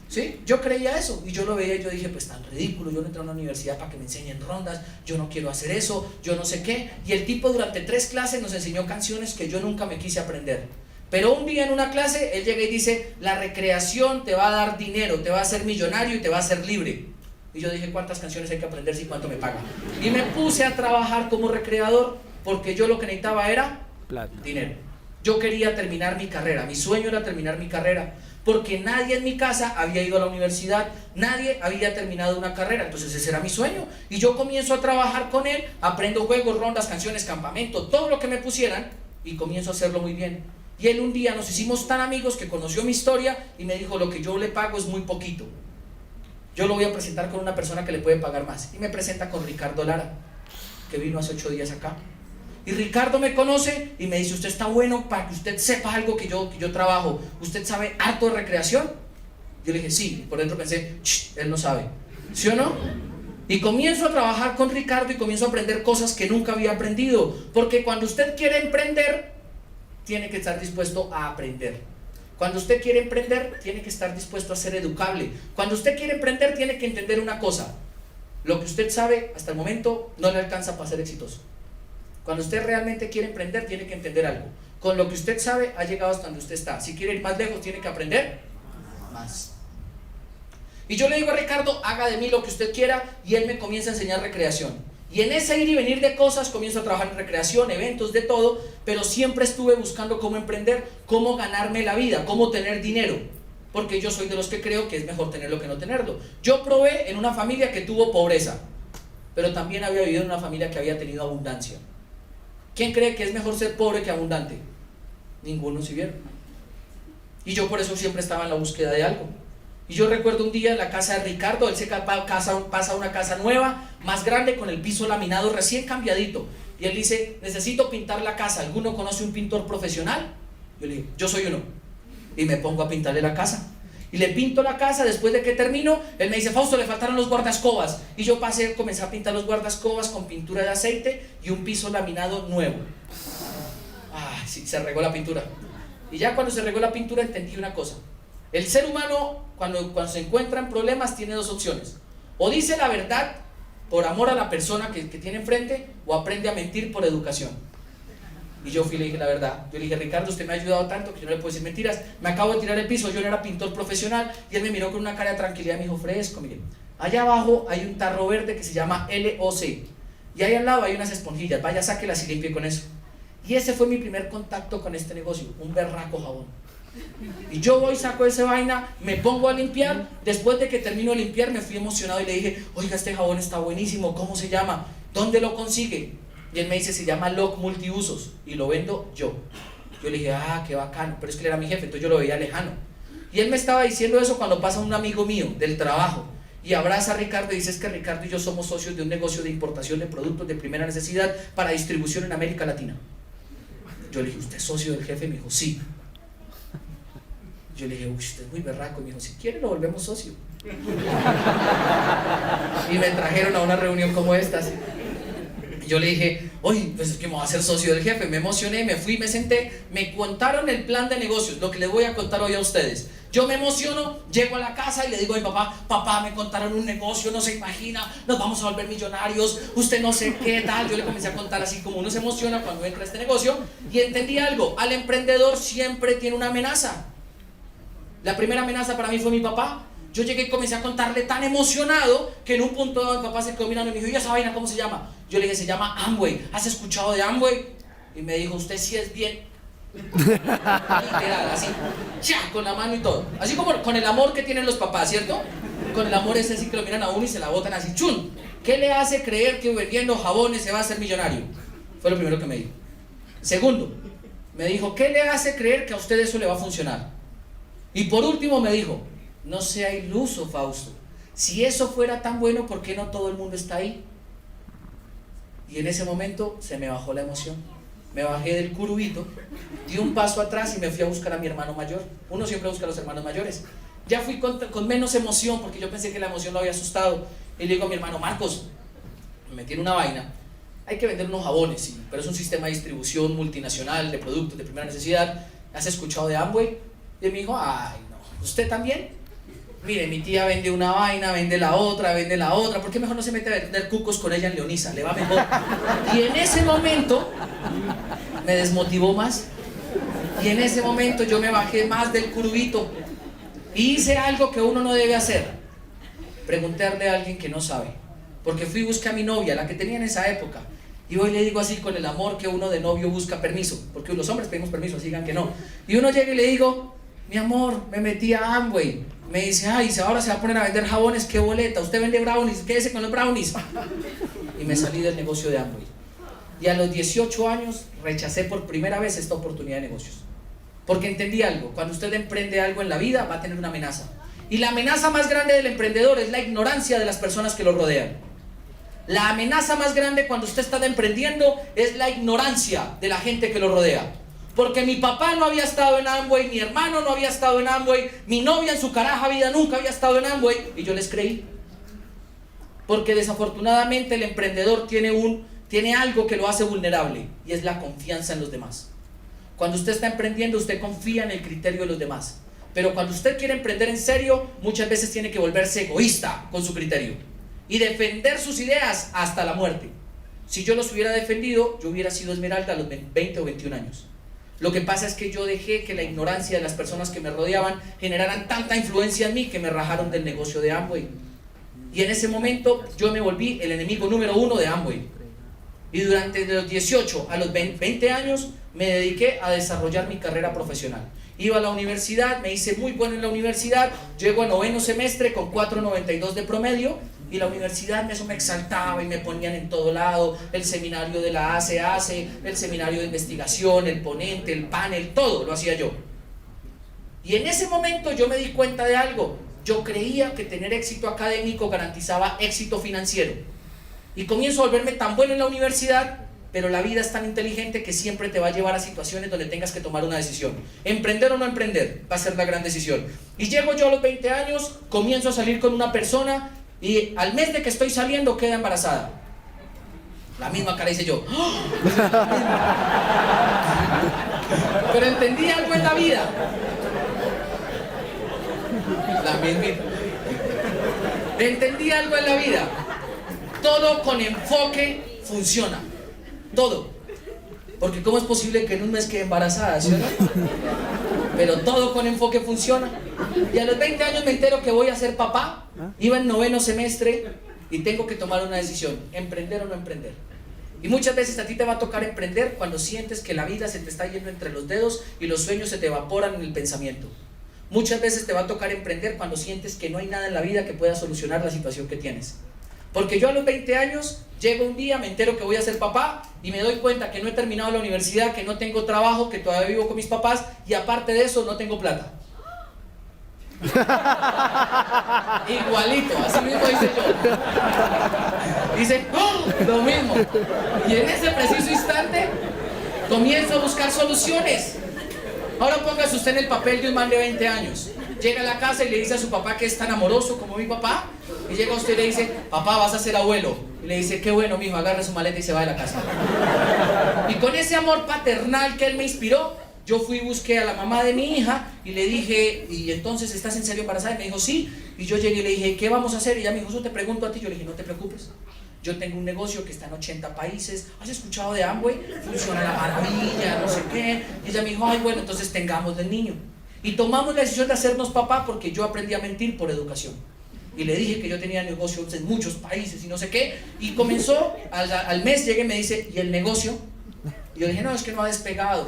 ¿Sí? Yo creía eso y yo lo veía y yo dije, pues tan ridículo, yo no entré a una universidad para que me enseñen rondas, yo no quiero hacer eso, yo no sé qué. Y el tipo durante 3 clases nos enseñó canciones que yo nunca me quise aprender. Pero un día en una clase él llega y dice, la recreación te va a dar dinero, te va a hacer millonario y te va a hacer libre. Y yo dije, ¿cuántas canciones hay que aprender y cuánto me pagan? Y me puse a trabajar como recreador porque yo lo que necesitaba era plata, dinero. Yo quería terminar mi carrera, mi sueño era terminar mi carrera, porque nadie en mi casa había ido a la universidad, nadie había terminado una carrera, entonces ese era mi sueño. Y yo comienzo a trabajar con él, aprendo juegos, rondas, canciones, campamento, todo lo que me pusieran, y comienzo a hacerlo muy bien. Y él un día nos hicimos tan amigos que conoció mi historia y me dijo, lo que yo le pago es muy poquito. Yo lo voy a presentar con una persona que le puede pagar más. Y me presenta con Ricardo Lara, que vino hace 8 días acá. Y Ricardo me conoce y me dice, usted está bueno para que usted sepa algo que yo trabajo. ¿Usted sabe harto de recreación? Yo le dije, sí. Y por dentro pensé, él no sabe. ¿Sí o no? Y comienzo a trabajar con Ricardo y comienzo a aprender cosas que nunca había aprendido. Porque cuando usted quiere emprender, tiene que estar dispuesto a aprender. Cuando usted quiere emprender, tiene que estar dispuesto a ser educable. Cuando usted quiere emprender, tiene que entender una cosa. Lo que usted sabe hasta el momento no le alcanza para ser exitoso. Cuando usted realmente quiere emprender, tiene que entender algo. Con lo que usted sabe, ha llegado hasta donde usted está. Si quiere ir más lejos, tiene que aprender más. Y yo le digo a Ricardo, haga de mí lo que usted quiera, y él me comienza a enseñar recreación. Y en ese ir y venir de cosas, comienzo a trabajar en recreación, eventos, de todo, pero siempre estuve buscando cómo emprender, cómo ganarme la vida, cómo tener dinero. Porque yo soy de los que creo que es mejor tenerlo que no tenerlo. Yo probé en una familia que tuvo pobreza, pero también había vivido en una familia que había tenido abundancia. ¿Quién cree que es mejor ser pobre que abundante? Ninguno, si vieron. Y yo por eso siempre estaba en la búsqueda de algo. Y yo recuerdo un día en la casa de Ricardo, él se pasa a una casa nueva, más grande, con el piso laminado recién cambiadito. Y él dice, necesito pintar la casa. ¿Alguno conoce un pintor profesional? Yo le digo, yo soy uno. Y me pongo a pintarle la casa. Y le pinto la casa. Después de que termino, él me dice, Fausto, le faltaron los guardascobas. Y yo comencé a pintar los guardascobas con pintura de aceite y un piso laminado nuevo. Sí, se regó la pintura. Y ya cuando se regó la pintura entendí una cosa. El ser humano, cuando se encuentran problemas, tiene 2 opciones. O dice la verdad por amor a la persona que tiene enfrente, o aprende a mentir por educación. Y yo fui y le dije la verdad. Yo le dije, Ricardo, usted me ha ayudado tanto que yo no le puedo decir mentiras. Me acabo de tirar el piso, yo no era pintor profesional. Y él me miró con una cara de tranquilidad y me dijo, fresco, mire, allá abajo hay un tarro verde que se llama LOC. y ahí al lado hay unas esponjillas, vaya, sáquelas y limpie con eso. Y ese fue mi primer contacto con este negocio, un berraco jabón. Y yo voy, saco esa vaina, me pongo a limpiar. Después de que termino de limpiar me fui emocionado y le dije, oiga, este jabón está buenísimo, ¿cómo se llama? ¿Dónde lo consigue? Y él me dice, se llama Lock Multiusos y lo vendo yo. Yo le dije, ah, qué bacano, pero es que él era mi jefe, entonces yo lo veía lejano. Y él me estaba diciendo eso cuando pasa un amigo mío del trabajo y abraza a Ricardo y dice, es que Ricardo y yo somos socios de un negocio de importación de productos de primera necesidad para distribución en América Latina. Yo le dije, ¿usted es socio del jefe? Y me dijo, sí. Yo le dije, uy, usted es muy berraco. Y me dijo, si quiere lo volvemos socio. Y me trajeron a una reunión como estas. Y yo le dije, oye, pues es que me voy a hacer socio del jefe. Me emocioné, me fui, me senté, me contaron el plan de negocios, lo que les voy a contar hoy a ustedes. Yo me emociono, llego a la casa y le digo a mi papá, papá, me contaron un negocio, no se imagina, nos vamos a volver millonarios, usted no sé qué tal. Yo le comencé a contar así como uno se emociona cuando entra a este negocio y entendí algo, al emprendedor siempre tiene una amenaza. La primera amenaza para mí fue mi papá. Yo llegué y comencé a contarle tan emocionado que en un punto dado mi papá se quedó mirando y me dijo, ¿y esa vaina cómo se llama? Yo le dije, se llama Amway. ¿Has escuchado de Amway? Y me dijo, usted sí es bien. Literal, así, ya, con la mano y todo. Así como con el amor que tienen los papás, ¿cierto? Con el amor ese así que lo miran a uno y se la botan así, chun. ¿Qué le hace creer que vendiendo jabones se va a hacer millonario? Fue lo primero que me dijo. Segundo, me dijo, ¿qué le hace creer que a usted eso le va a funcionar? Y por último me dijo, no sea iluso, Fausto. Si eso fuera tan bueno, ¿por qué no todo el mundo está ahí? Y en ese momento se me bajó la emoción. Me bajé del curubito, di un paso atrás y me fui a buscar a mi hermano mayor. Uno siempre busca a los hermanos mayores. Ya fui con menos emoción porque yo pensé que la emoción lo había asustado. Y le digo a mi hermano, Marcos, me metí en una vaina. Hay que vender unos jabones, sí, pero es un sistema de distribución multinacional de productos de primera necesidad. ¿Has escuchado de Amway? Y él me dijo, ay, no, ¿usted también? Mire, mi tía vende una vaina, vende la otra, ¿por qué mejor no se mete a vender cucos con ella en Leonisa? Le va mejor. Y en ese momento me desmotivó más. Y en ese momento yo me bajé más del curubito y hice algo que uno no debe hacer. Preguntarle a alguien que no sabe. Porque fui y busqué a mi novia, la que tenía en esa época. Y hoy le digo así con el amor que uno de novio busca permiso. Porque los hombres pedimos permiso, así digan que no. Y uno llega y le digo, mi amor, me metí a Amway. Me dice, ay, ahora se va a poner a vender jabones, qué boleta, usted vende brownies, quédese con los brownies. Y me salí del negocio de Amway. Y a los 18 años rechacé por primera vez esta oportunidad de negocios. Porque entendí algo, cuando usted emprende algo en la vida va a tener una amenaza. Y la amenaza más grande del emprendedor es la ignorancia de las personas que lo rodean. La amenaza más grande cuando usted está emprendiendo es la ignorancia de la gente que lo rodea. Porque mi papá no había estado en Amway, mi hermano no había estado en Amway, mi novia en su caraja vida nunca había estado en Amway, y yo les creí. Porque desafortunadamente el emprendedor tiene algo que lo hace vulnerable, y es la confianza en los demás. Cuando usted está emprendiendo, usted confía en el criterio de los demás. Pero cuando usted quiere emprender en serio, muchas veces tiene que volverse egoísta con su criterio y defender sus ideas hasta la muerte. Si yo los hubiera defendido, yo hubiera sido Esmeralda a los 20 o 21 años. Lo que pasa es que yo dejé que la ignorancia de las personas que me rodeaban generaran tanta influencia en mí que me rajaron del negocio de Amway. Y en ese momento yo me volví el enemigo número 1 de Amway. Y durante los 18 a los 20 años me dediqué a desarrollar mi carrera profesional. Iba a la universidad, me hice muy bueno en la universidad, llego a 9º semestre con 4.92 de promedio. Y la universidad eso me exaltaba y me ponían en todo lado, el seminario de la ACE, el seminario de investigación, el ponente, el panel, todo lo hacía yo. Y en ese momento yo me di cuenta de algo. Yo creía que tener éxito académico garantizaba éxito financiero. Y comienzo a volverme tan bueno en la universidad, pero la vida es tan inteligente que siempre te va a llevar a situaciones donde tengas que tomar una decisión. Emprender o no emprender, va a ser la gran decisión. Y llego yo a los 20 años, comienzo a salir con una persona y al mes de que estoy saliendo queda embarazada. La misma cara hice yo. Pero entendí algo en la vida. La misma. Entendí algo en la vida. Todo con enfoque funciona. Todo. Porque ¿cómo es posible que en un mes quede embarazada? ¿Sí o no? Pero todo con enfoque funciona. Y a los 20 años me entero que voy a ser papá. Iba en 9º semestre y tengo que tomar una decisión, emprender o no emprender. Y muchas veces a ti te va a tocar emprender cuando sientes que la vida se te está yendo entre los dedos y los sueños se te evaporan en el pensamiento. Muchas veces te va a tocar emprender cuando sientes que no hay nada en la vida que pueda solucionar la situación que tienes. Porque yo a los 20 años, llego un día, me entero que voy a ser papá y me doy cuenta que no he terminado la universidad, que no tengo trabajo, que todavía vivo con mis papás y aparte de eso no tengo plata. Igualito, así mismo hice yo. Dice, ¡oh! Lo mismo. Y en ese preciso instante comienzo a buscar soluciones. Ahora póngase usted en el papel de un man de 20 años. Llega a la casa y le dice a su papá que es tan amoroso como mi papá. Y llega usted y le dice, papá, vas a ser abuelo. Y le dice, qué bueno, mijo, agarra su maleta y se va de la casa. Y con ese amor paternal que él me inspiró, yo fui y busqué a la mamá de mi hija y le dije, ¿y entonces estás en serio embarazada? Y me dijo, sí. Y yo llegué y le dije, ¿qué vamos a hacer? Y ella me dijo, yo te pregunto a ti. Yo le dije, no te preocupes. Yo tengo un negocio que está en 80 países. ¿Has escuchado de Amway? Funciona la maravilla, no sé qué. Y ella me dijo, ay, bueno, entonces tengamos del niño. Y tomamos la decisión de hacernos papá porque yo aprendí a mentir por educación. Y le dije que yo tenía negocios en muchos países y no sé qué. Y comenzó, al mes llegué y me dice, ¿y el negocio? Y yo dije, no, es que no ha despegado.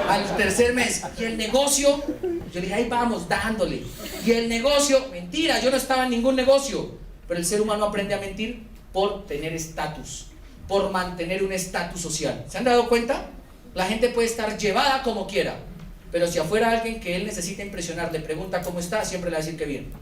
Al tercer mes, ¿y el negocio? Yo le dije, ahí vamos, dándole. ¿Y el negocio? Mentira, yo no estaba en ningún negocio. Pero el ser humano aprende a mentir por tener estatus, por mantener un estatus social. ¿Se han dado cuenta? La gente puede estar llevada como quiera, pero si afuera alguien que él necesita impresionar le pregunta cómo está, siempre le va a decir que bien.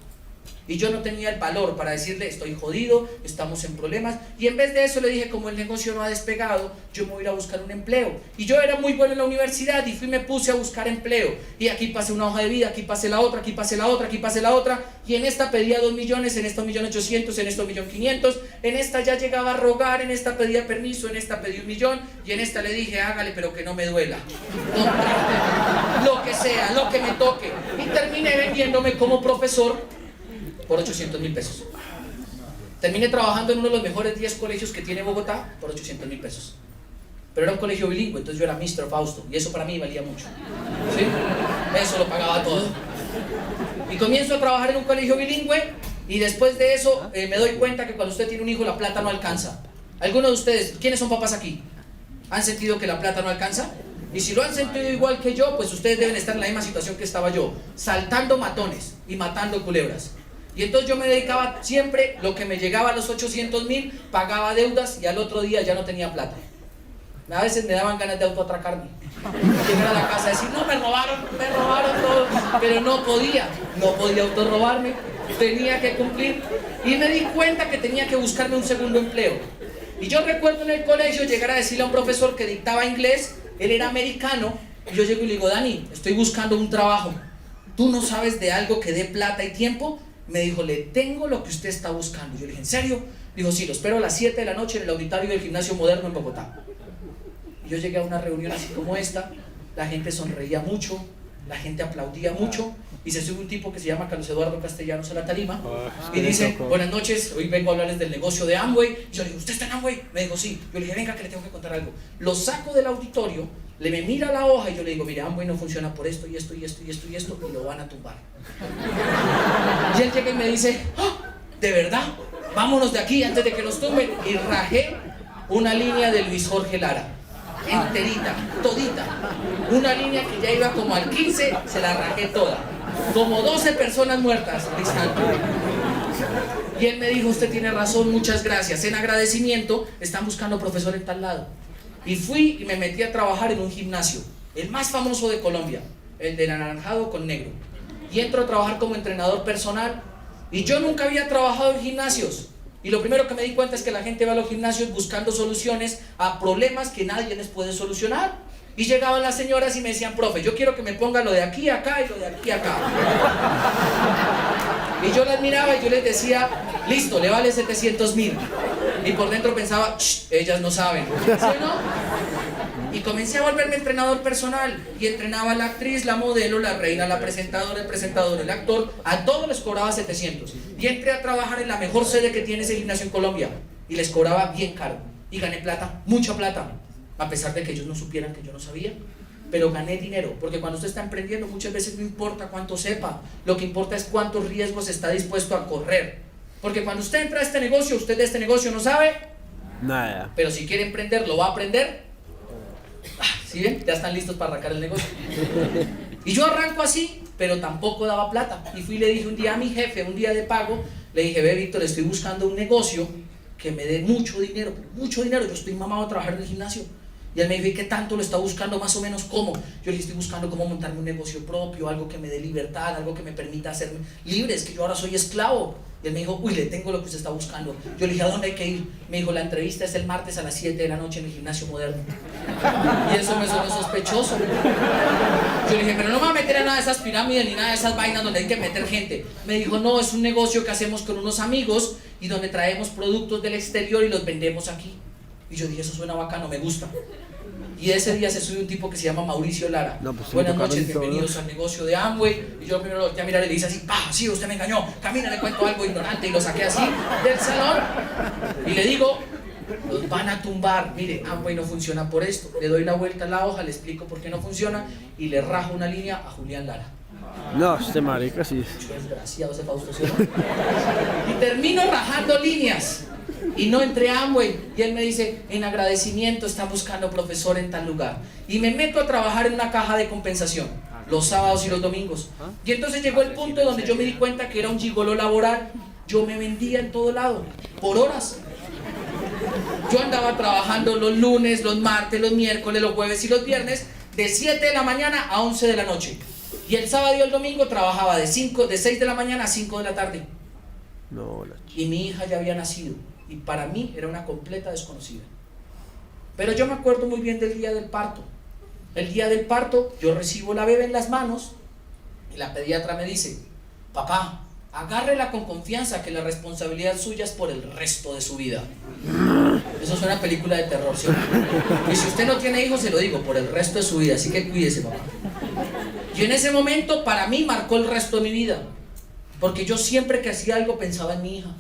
Y yo no tenía el valor para decirle, estoy jodido, estamos en problemas. Y en vez de eso le dije, como el negocio no ha despegado, yo me voy a ir a buscar un empleo. Y yo era muy bueno en la universidad y fui y me puse a buscar empleo. Y aquí pasé una hoja de vida, aquí pasé la otra, aquí pasé la otra, aquí pasé la otra. Y en esta pedía 2 millones, en esta 1.800.000, en esta 1.500.000. En esta ya llegaba a rogar, en esta pedía permiso, en esta pedí 1 millón. Y en esta le dije, hágale, pero que no me duela. Lo que sea, lo que me toque. Y terminé vendiéndome como profesor por 800.000 pesos. Terminé trabajando en uno de los mejores 10 colegios que tiene Bogotá por 800.000 pesos. Pero era un colegio bilingüe, entonces yo era Mr. Fausto y eso para mí valía mucho. ¿Sí? Eso lo pagaba todo. Y comienzo a trabajar en un colegio bilingüe y después de eso me doy cuenta que cuando usted tiene un hijo la plata no alcanza. ¿Algunos de ustedes, quiénes son papás aquí? ¿Han sentido que la plata no alcanza? Y si lo han sentido igual que yo, pues ustedes deben estar en la misma situación que estaba yo, saltando matones y matando culebras. Y entonces yo me dedicaba siempre, lo que me llegaba a los 800.000, pagaba deudas y al otro día ya no tenía plata. A veces me daban ganas de autoatracarme. Llegar a la casa y decir, no, me robaron todo. Pero no podía autorrobarme, tenía que cumplir. Y me di cuenta que tenía que buscarme un segundo empleo. Y yo recuerdo en el colegio llegar a decirle a un profesor que dictaba inglés, él era americano, y yo llego y le digo, Dani, estoy buscando un trabajo. ¿Tú no sabes de algo que dé plata y tiempo? Me dijo, le tengo lo que usted está buscando. Yo le dije, ¿en serio? Dijo, sí, lo espero a las 7 de la noche en el auditorio del Gimnasio Moderno en Bogotá. Y yo llegué a una reunión así como esta, la gente sonreía mucho, la gente aplaudía mucho, y se sube un tipo que se llama Carlos Eduardo Castellanos a la tarima, y dice, buenas noches, hoy vengo a hablarles del negocio de Amway. Y yo le digo, ¿usted está en Amway? Me dijo, sí. Yo le dije, venga que le tengo que contar algo. Lo saco del auditorio, me mira la hoja y yo le digo, mire, Amway no funciona por esto y esto y esto y esto y esto, y lo van a tumbar. Y él llega y me dice, ¡oh! ¿De verdad? Vámonos de aquí antes de que nos tumben. Y rajé una línea de Luis Jorge Lara, enterita, todita. Una línea que ya iba como al 15, se la rajé toda. Como 12 personas muertas al instante. Y él me dijo, usted tiene razón, muchas gracias. En agradecimiento, están buscando profesor en tal lado. Y fui y me metí a trabajar en un gimnasio, el más famoso de Colombia, el del anaranjado con negro. Y entro a trabajar como entrenador personal. Y yo nunca había trabajado en gimnasios. Y lo primero que me di cuenta es que la gente va a los gimnasios buscando soluciones a problemas que nadie les puede solucionar. Y llegaban las señoras y me decían, profe, yo quiero que me ponga lo de aquí a acá y lo de aquí a acá. Y yo las miraba y yo les decía, listo, le vale 700.000. Y por dentro pensaba, ellas no saben. ¿Sí o no? Y comencé a volverme entrenador personal. Y entrenaba a la actriz, la modelo, la reina, la presentadora, el presentador, el actor. A todos les cobraba 700. Y entré a trabajar en la mejor sede que tiene ese gimnasio en Colombia. Y les cobraba bien caro. Y gané plata, mucha plata. A pesar de que ellos no supieran que yo no sabía. Pero gané dinero, porque cuando usted está emprendiendo muchas veces no importa cuánto sepa, lo que importa es cuántos riesgos está dispuesto a correr. Porque cuando usted entra a este negocio, usted de este negocio no sabe nada. Pero si quiere emprender, lo va a aprender. ¿Sí ven? Ya están listos para arrancar el negocio. Y yo arranco así, pero tampoco daba plata. Y fui y le dije un día a mi jefe, un día de pago, le dije: ve, Víctor, estoy buscando un negocio que me dé mucho dinero, yo estoy mamado a trabajar en el gimnasio. Y él me dijo: ¿y qué tanto lo está buscando? Más o menos, ¿cómo? Yo le dije: estoy buscando cómo montarme un negocio propio, algo que me dé libertad, algo que me permita hacerme libre, es que yo ahora soy esclavo. Y él me dijo: uy, le tengo lo que usted está buscando. Yo le dije: ¿a dónde hay que ir? Me dijo: la entrevista es el martes a las 7 de la noche en el gimnasio moderno. Y eso me sonó sospechoso. Yo le dije: pero no me voy a meter a nada de esas pirámides ni nada de esas vainas donde hay que meter gente. Me dijo: no, es un negocio que hacemos con unos amigos y donde traemos productos del exterior y los vendemos aquí. Y yo dije: eso suena bacano, me gusta. Y ese día se sube un tipo que se llama Mauricio Lara. No, pues buenas noches, bienvenidos al negocio de Amway. Y yo primero lo volteé a mirar y le hice así: ¡pah! Sí, usted me engañó, camina, le cuento algo ignorante. Y lo saqué así del salón y le digo: los van a tumbar, mire, Amway no funciona por esto. Le doy la vuelta a la hoja, le explico por qué no funciona y le rajo una línea a Julián Lara. No, este marica sí. Desgraciado ese Fausto, ¿sí? Y termino rajando líneas. Y no entré a Amway. Y él me dice: en agradecimiento está buscando profesor en tal lugar. Y me meto a trabajar en una caja de compensación los sábados y los domingos. Y entonces llegó el punto donde yo me di cuenta que era un gigoló laboral. Yo me vendía en todo lado, por horas. Yo andaba trabajando los lunes, los martes, los miércoles, los jueves y los viernes, de 7 de la mañana a 11 de la noche. Y el sábado y el domingo trabajaba de 6 de la mañana a 5 de la tarde. No, y mi hija ya había nacido. Y para mí era una completa desconocida. Pero yo me acuerdo muy bien del día del parto. El día del parto yo recibo la bebé en las manos y la pediatra me dice: papá, agárrela con confianza, que la responsabilidad suya es por el resto de su vida. Eso es una película de terror, ¿sí? Y si usted no tiene hijos, se lo digo, por el resto de su vida, así que cuídese, papá. Y en ese momento para mí marcó el resto de mi vida, porque yo siempre que hacía algo pensaba en mi hija.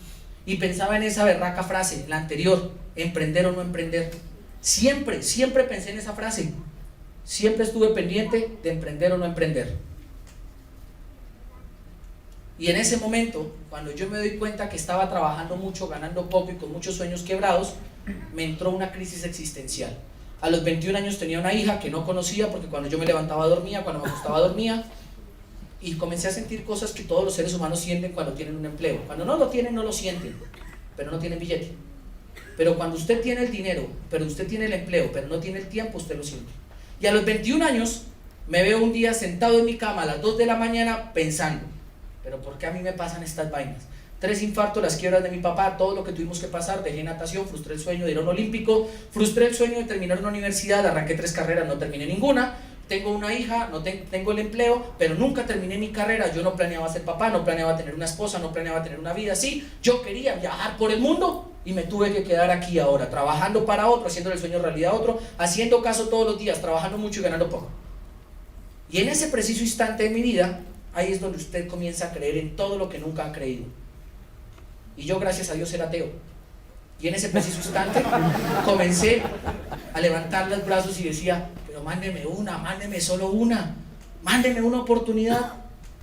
Y pensaba en esa berraca frase, la anterior: emprender o no emprender. Siempre pensé en esa frase. Siempre estuve pendiente de emprender o no emprender. Y en ese momento, cuando yo me doy cuenta que estaba trabajando mucho, ganando poco y con muchos sueños quebrados, me entró una crisis existencial. A los 21 años tenía una hija que no conocía, porque cuando yo me levantaba dormía, cuando me acostaba dormía. Y comencé a sentir cosas que todos los seres humanos sienten cuando tienen un empleo. Cuando no lo tienen, no lo sienten, pero no tienen billete. Pero cuando usted tiene el dinero, pero usted tiene el empleo, pero no tiene el tiempo, usted lo siente. Y a los 21 años me veo un día sentado en mi cama a las 2 de la mañana pensando: ¿pero por qué a mí me pasan estas vainas? 3 infartos, las quiebras de mi papá, todo lo que tuvimos que pasar, dejé natación, frustré el sueño de ir a un olímpico, frustré el sueño de terminar una universidad, arranqué 3 carreras, no terminé ninguna. Tengo una hija, no tengo el empleo, pero nunca terminé mi carrera. Yo no planeaba ser papá, no planeaba tener una esposa, no planeaba tener una vida así. Yo quería viajar por el mundo y me tuve que quedar aquí ahora, trabajando para otro, haciendo el sueño realidad a otro, haciendo caso todos los días, trabajando mucho y ganando poco. Y en ese preciso instante de mi vida, ahí es donde usted comienza a creer en todo lo que nunca ha creído. Y yo, gracias a Dios, era ateo. Y en ese preciso instante comencé a levantar los brazos y decía: pero mándeme solo una, mándeme una oportunidad.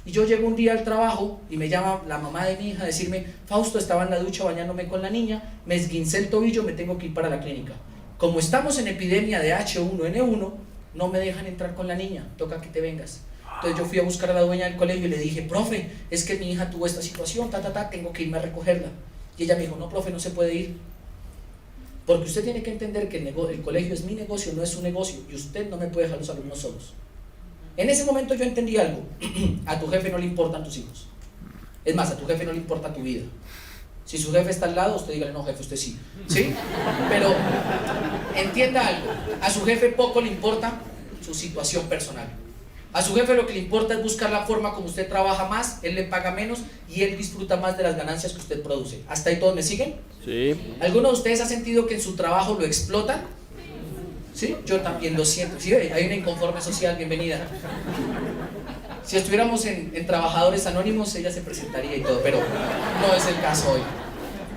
Y yo llego un día al trabajo y me llama la mamá de mi hija a decirme: Fausto, estaba en la ducha bañándome con la niña, me esguincé el tobillo, me tengo que ir para la clínica. Como estamos en epidemia de H1N1, no me dejan entrar con la niña, toca que te vengas. Entonces yo fui a buscar a la dueña del colegio y le dije: profe, es que mi hija tuvo esta situación, tengo que irme a recogerla. Y ella me dijo: no, profe, no se puede ir. Porque usted tiene que entender que el colegio es mi negocio, no es su negocio, y usted no me puede dejar los alumnos solos. En ese momento yo entendí algo: a tu jefe no le importan tus hijos. Es más, a tu jefe no le importa tu vida. Si su jefe está al lado, usted dígale: no, jefe, usted sí. ¿Sí? Pero entienda algo: a su jefe poco le importa su situación personal. A su jefe lo que le importa es buscar la forma como usted trabaja más, él le paga menos y él disfruta más de las ganancias que usted produce. ¿Hasta ahí todos me siguen? Sí. ¿Alguno de ustedes ha sentido que en su trabajo lo explotan? ¿Sí? Yo también lo siento. ¿Sí? Hay una inconforme social, bienvenida. Si estuviéramos en Trabajadores Anónimos, ella se presentaría y todo, pero no es el caso hoy.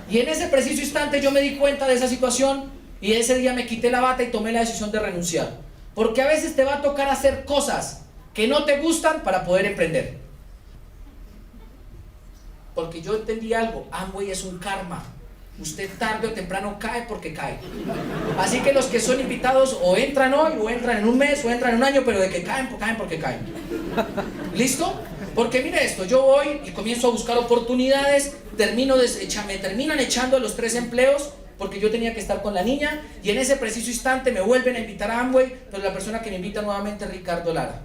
Y en ese preciso instante yo me di cuenta de esa situación y ese día me quité la bata y tomé la decisión de renunciar. Porque a veces te va a tocar hacer cosas que no te gustan para poder emprender. Porque yo entendí algo, Amway es un karma. Usted tarde o temprano cae porque cae. Así que los que son invitados o entran hoy, o entran en un mes, o entran en un año, pero de que caen, pues caen porque caen. ¿Listo? Porque mire esto, yo voy y comienzo a buscar oportunidades, me terminan echando a los 3 empleos, porque yo tenía que estar con la niña, y en ese preciso instante me vuelven a invitar a Amway, pero la persona que me invita nuevamente es Ricardo Lara.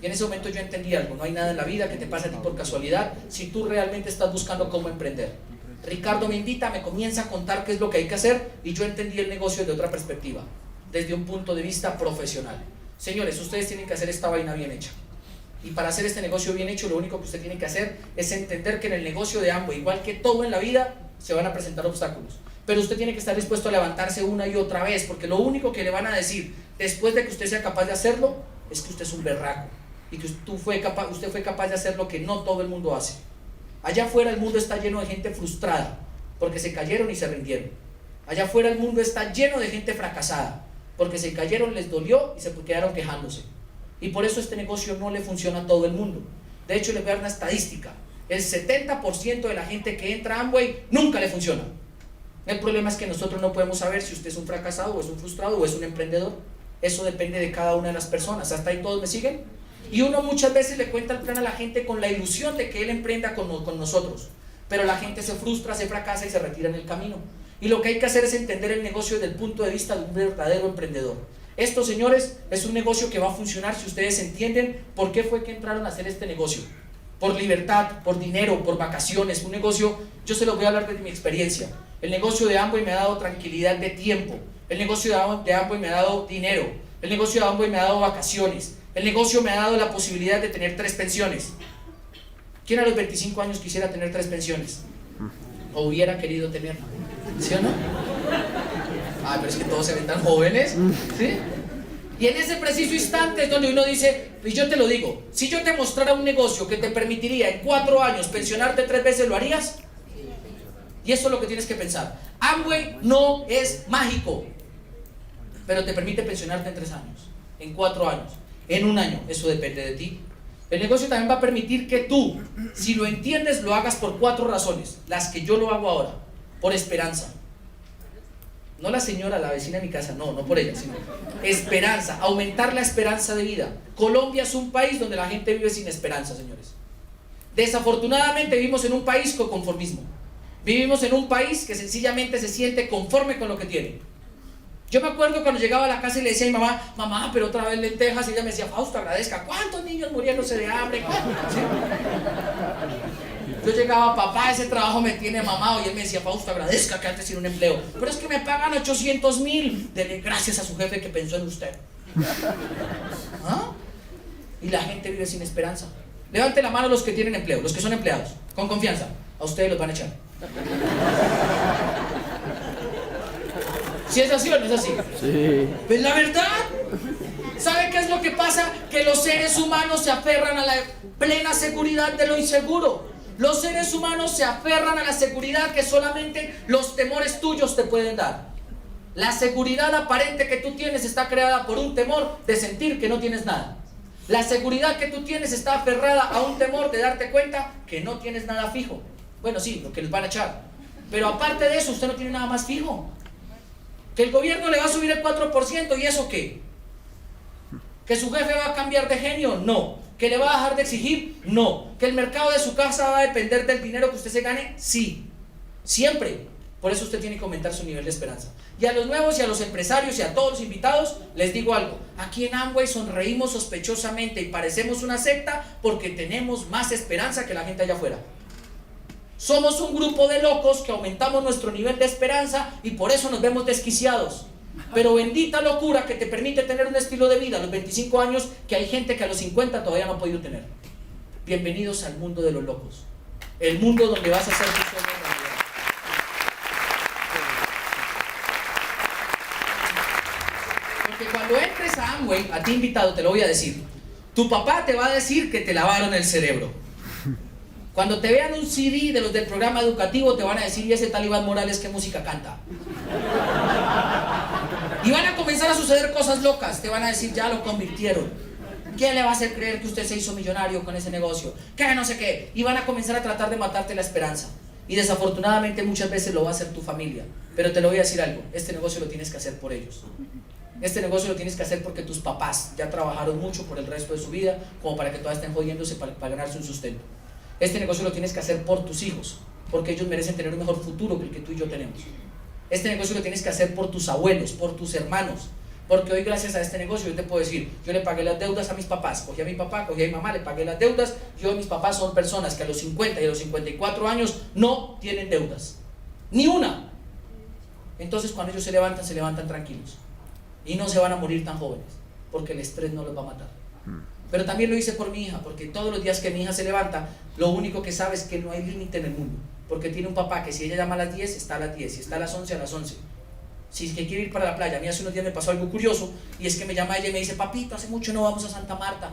Y en ese momento yo entendí algo, no hay nada en la vida que te pase a ti por casualidad si tú realmente estás buscando cómo emprender. Ricardo me invita, me comienza a contar qué es lo que hay que hacer, y yo entendí el negocio de otra perspectiva, desde un punto de vista profesional. Señores, ustedes tienen que hacer esta vaina bien hecha. Y para hacer este negocio bien hecho, lo único que usted tiene que hacer es entender que en el negocio de Amway, igual que todo en la vida, se van a presentar obstáculos. Pero usted tiene que estar dispuesto a levantarse una y otra vez, porque lo único que le van a decir después de que usted sea capaz de hacerlo es que usted es un berraco y que usted fue capaz de hacer lo que no todo el mundo hace. Allá afuera el mundo está lleno de gente frustrada porque se cayeron y se rindieron. Allá afuera el mundo está lleno de gente fracasada porque se cayeron, les dolió y se quedaron quejándose. Y por eso este negocio no le funciona a todo el mundo. De hecho, les voy a dar una estadística: el 70% de la gente que entra a Amway nunca le funciona. El problema es que nosotros no podemos saber si usted es un fracasado, o es un frustrado, o es un emprendedor. Eso depende de cada una de las personas. ¿Hasta ahí todos me siguen? Y uno muchas veces le cuenta el plan a la gente con la ilusión de que él emprenda con nosotros, pero la gente se frustra, se fracasa y se retira en el camino. Y lo que hay que hacer es entender el negocio desde el punto de vista de un verdadero emprendedor. Esto, señores, es un negocio que va a funcionar si ustedes entienden por qué fue que entraron a hacer este negocio. Por libertad, por dinero, por vacaciones. Un negocio, yo se los voy a hablar desde mi experiencia. El negocio de Amway me ha dado tranquilidad de tiempo. El negocio de Amway me ha dado dinero. El negocio de Amway me ha dado vacaciones. El negocio me ha dado la posibilidad de tener 3 pensiones. ¿Quién a los 25 años quisiera tener 3 pensiones? ¿O hubiera querido tener? ¿Sí o no? Ah, pero es que todos se ven tan jóvenes, ¿sí? Y en ese preciso instante es donde uno dice, y yo te lo digo, si yo te mostrara un negocio que te permitiría en 4 años pensionarte 3 veces, ¿lo harías? Y eso es lo que tienes que pensar. Amway no es mágico, pero te permite pensionarte en 3 años, en 4 años, en 1 año. Eso depende de ti. El negocio también va a permitir que tú, si lo entiendes, lo hagas por 4 razones, las que yo lo hago ahora. Por esperanza. No la señora, la vecina de mi casa, no por ella, sino esperanza, aumentar la esperanza de vida. Colombia es un país donde la gente vive sin esperanza, señores. Desafortunadamente vivimos en un país con conformismo. Vivimos en un país que sencillamente se siente conforme con lo que tiene. Yo me acuerdo cuando llegaba a la casa y le decía a mi mamá, mamá, pero otra vez lentejas, y ella me decía, Fausto, agradezca. ¿Cuántos niños muriéndose de hambre? ¿Sí? Yo llegaba, papá, ese trabajo me tiene mamado, y él me decía, Fausto, agradezca que antes tiene un empleo. Pero es que me pagan 800,000. Dele gracias a su jefe que pensó en usted. ¿Ah? Y la gente vive sin esperanza. Levante la mano los que tienen empleo, los que son empleados, con confianza. A ustedes los van a echar. ¿Si es así o no es así? Sí. Pues la verdad. ¿Sabe qué es lo que pasa? Que los seres humanos se aferran a la plena seguridad de lo inseguro. Los seres humanos se aferran a la seguridad que solamente los temores tuyos te pueden dar. La seguridad aparente que tú tienes está creada por un temor de sentir que no tienes nada. La seguridad que tú tienes está aferrada a un temor de darte cuenta que no tienes nada fijo. Bueno, sí, lo que les van a echar. Pero aparte de eso, usted no tiene nada más fijo. Que el gobierno le va a subir el 4%, ¿y eso qué? ¿Que su jefe va a cambiar de genio? No. ¿Que le va a dejar de exigir? No. ¿Que el mercado de su casa va a depender del dinero que usted se gane? Sí. Siempre. Por eso usted tiene que aumentar su nivel de esperanza. Y a los nuevos y a los empresarios y a todos los invitados les digo algo. Aquí en Amway sonreímos sospechosamente y parecemos una secta porque tenemos más esperanza que la gente allá afuera. Somos un grupo de locos que aumentamos nuestro nivel de esperanza y por eso nos vemos desquiciados. Pero bendita locura que te permite tener un estilo de vida a los 25 años que hay gente que a los 50 todavía no ha podido tener. Bienvenidos al mundo de los locos. El mundo donde vas a hacer tu sueño realidad. Porque cuando entres a Amway, a ti invitado te lo voy a decir. Tu papá te va a decir que te lavaron el cerebro. Cuando te vean un CD de los del programa educativo te van a decir, ¿y ese tal Iván Morales qué música canta? Y van a comenzar a suceder cosas locas. Te van a decir, ya lo convirtieron. ¿Quién le va a hacer creer que usted se hizo millonario con ese negocio? ¿Qué? No sé qué. Y van a comenzar a tratar de matarte la esperanza. Y desafortunadamente muchas veces lo va a hacer tu familia. Pero te lo voy a decir algo, este negocio lo tienes que hacer por ellos. Este negocio lo tienes que hacer porque tus papás ya trabajaron mucho por el resto de su vida, como para que todas estén jodiéndose para ganarse un sustento. Este negocio lo tienes que hacer por tus hijos, porque ellos merecen tener un mejor futuro que el que tú y yo tenemos. Este negocio lo tienes que hacer por tus abuelos, por tus hermanos, porque hoy gracias a este negocio yo te puedo decir, yo le pagué las deudas a mis papás, cogí a mi papá, cogí a mi mamá, le pagué las deudas. Yo y mis papás son personas que a los 50 y a los 54 años no tienen deudas, ni una. Entonces cuando ellos se levantan tranquilos y no se van a morir tan jóvenes, porque el estrés no los va a matar. Pero también lo hice por mi hija, porque todos los días que mi hija se levanta, lo único que sabe es que no hay límite en el mundo, porque tiene un papá que si ella llama a las 10, está a las 10, si está a las 11, a las 11. Si es que quiere ir para la playa, a mí hace unos días me pasó algo curioso, y es que me llama ella y me dice, papito, hace mucho no vamos a Santa Marta.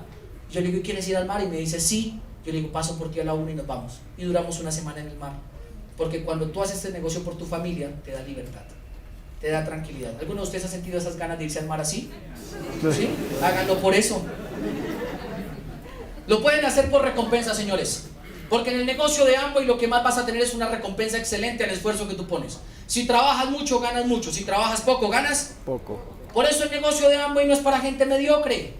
Y yo le digo, ¿quieres ir al mar? Y me dice, sí. Yo le digo, paso por ti a la 1 y nos vamos. Y duramos una semana en el mar, porque cuando tú haces este negocio por tu familia, te da libertad, te da tranquilidad. ¿Alguno de ustedes ha sentido esas ganas de irse al mar así? ¿Sí? Háganlo por eso. Lo pueden hacer por recompensa, señores, porque en el negocio de Amway lo que más vas a tener es una recompensa excelente al esfuerzo que tú pones. Si trabajas mucho, ganas mucho. Si trabajas poco, ganas Poco. Por eso el negocio de Amway no es para gente mediocre,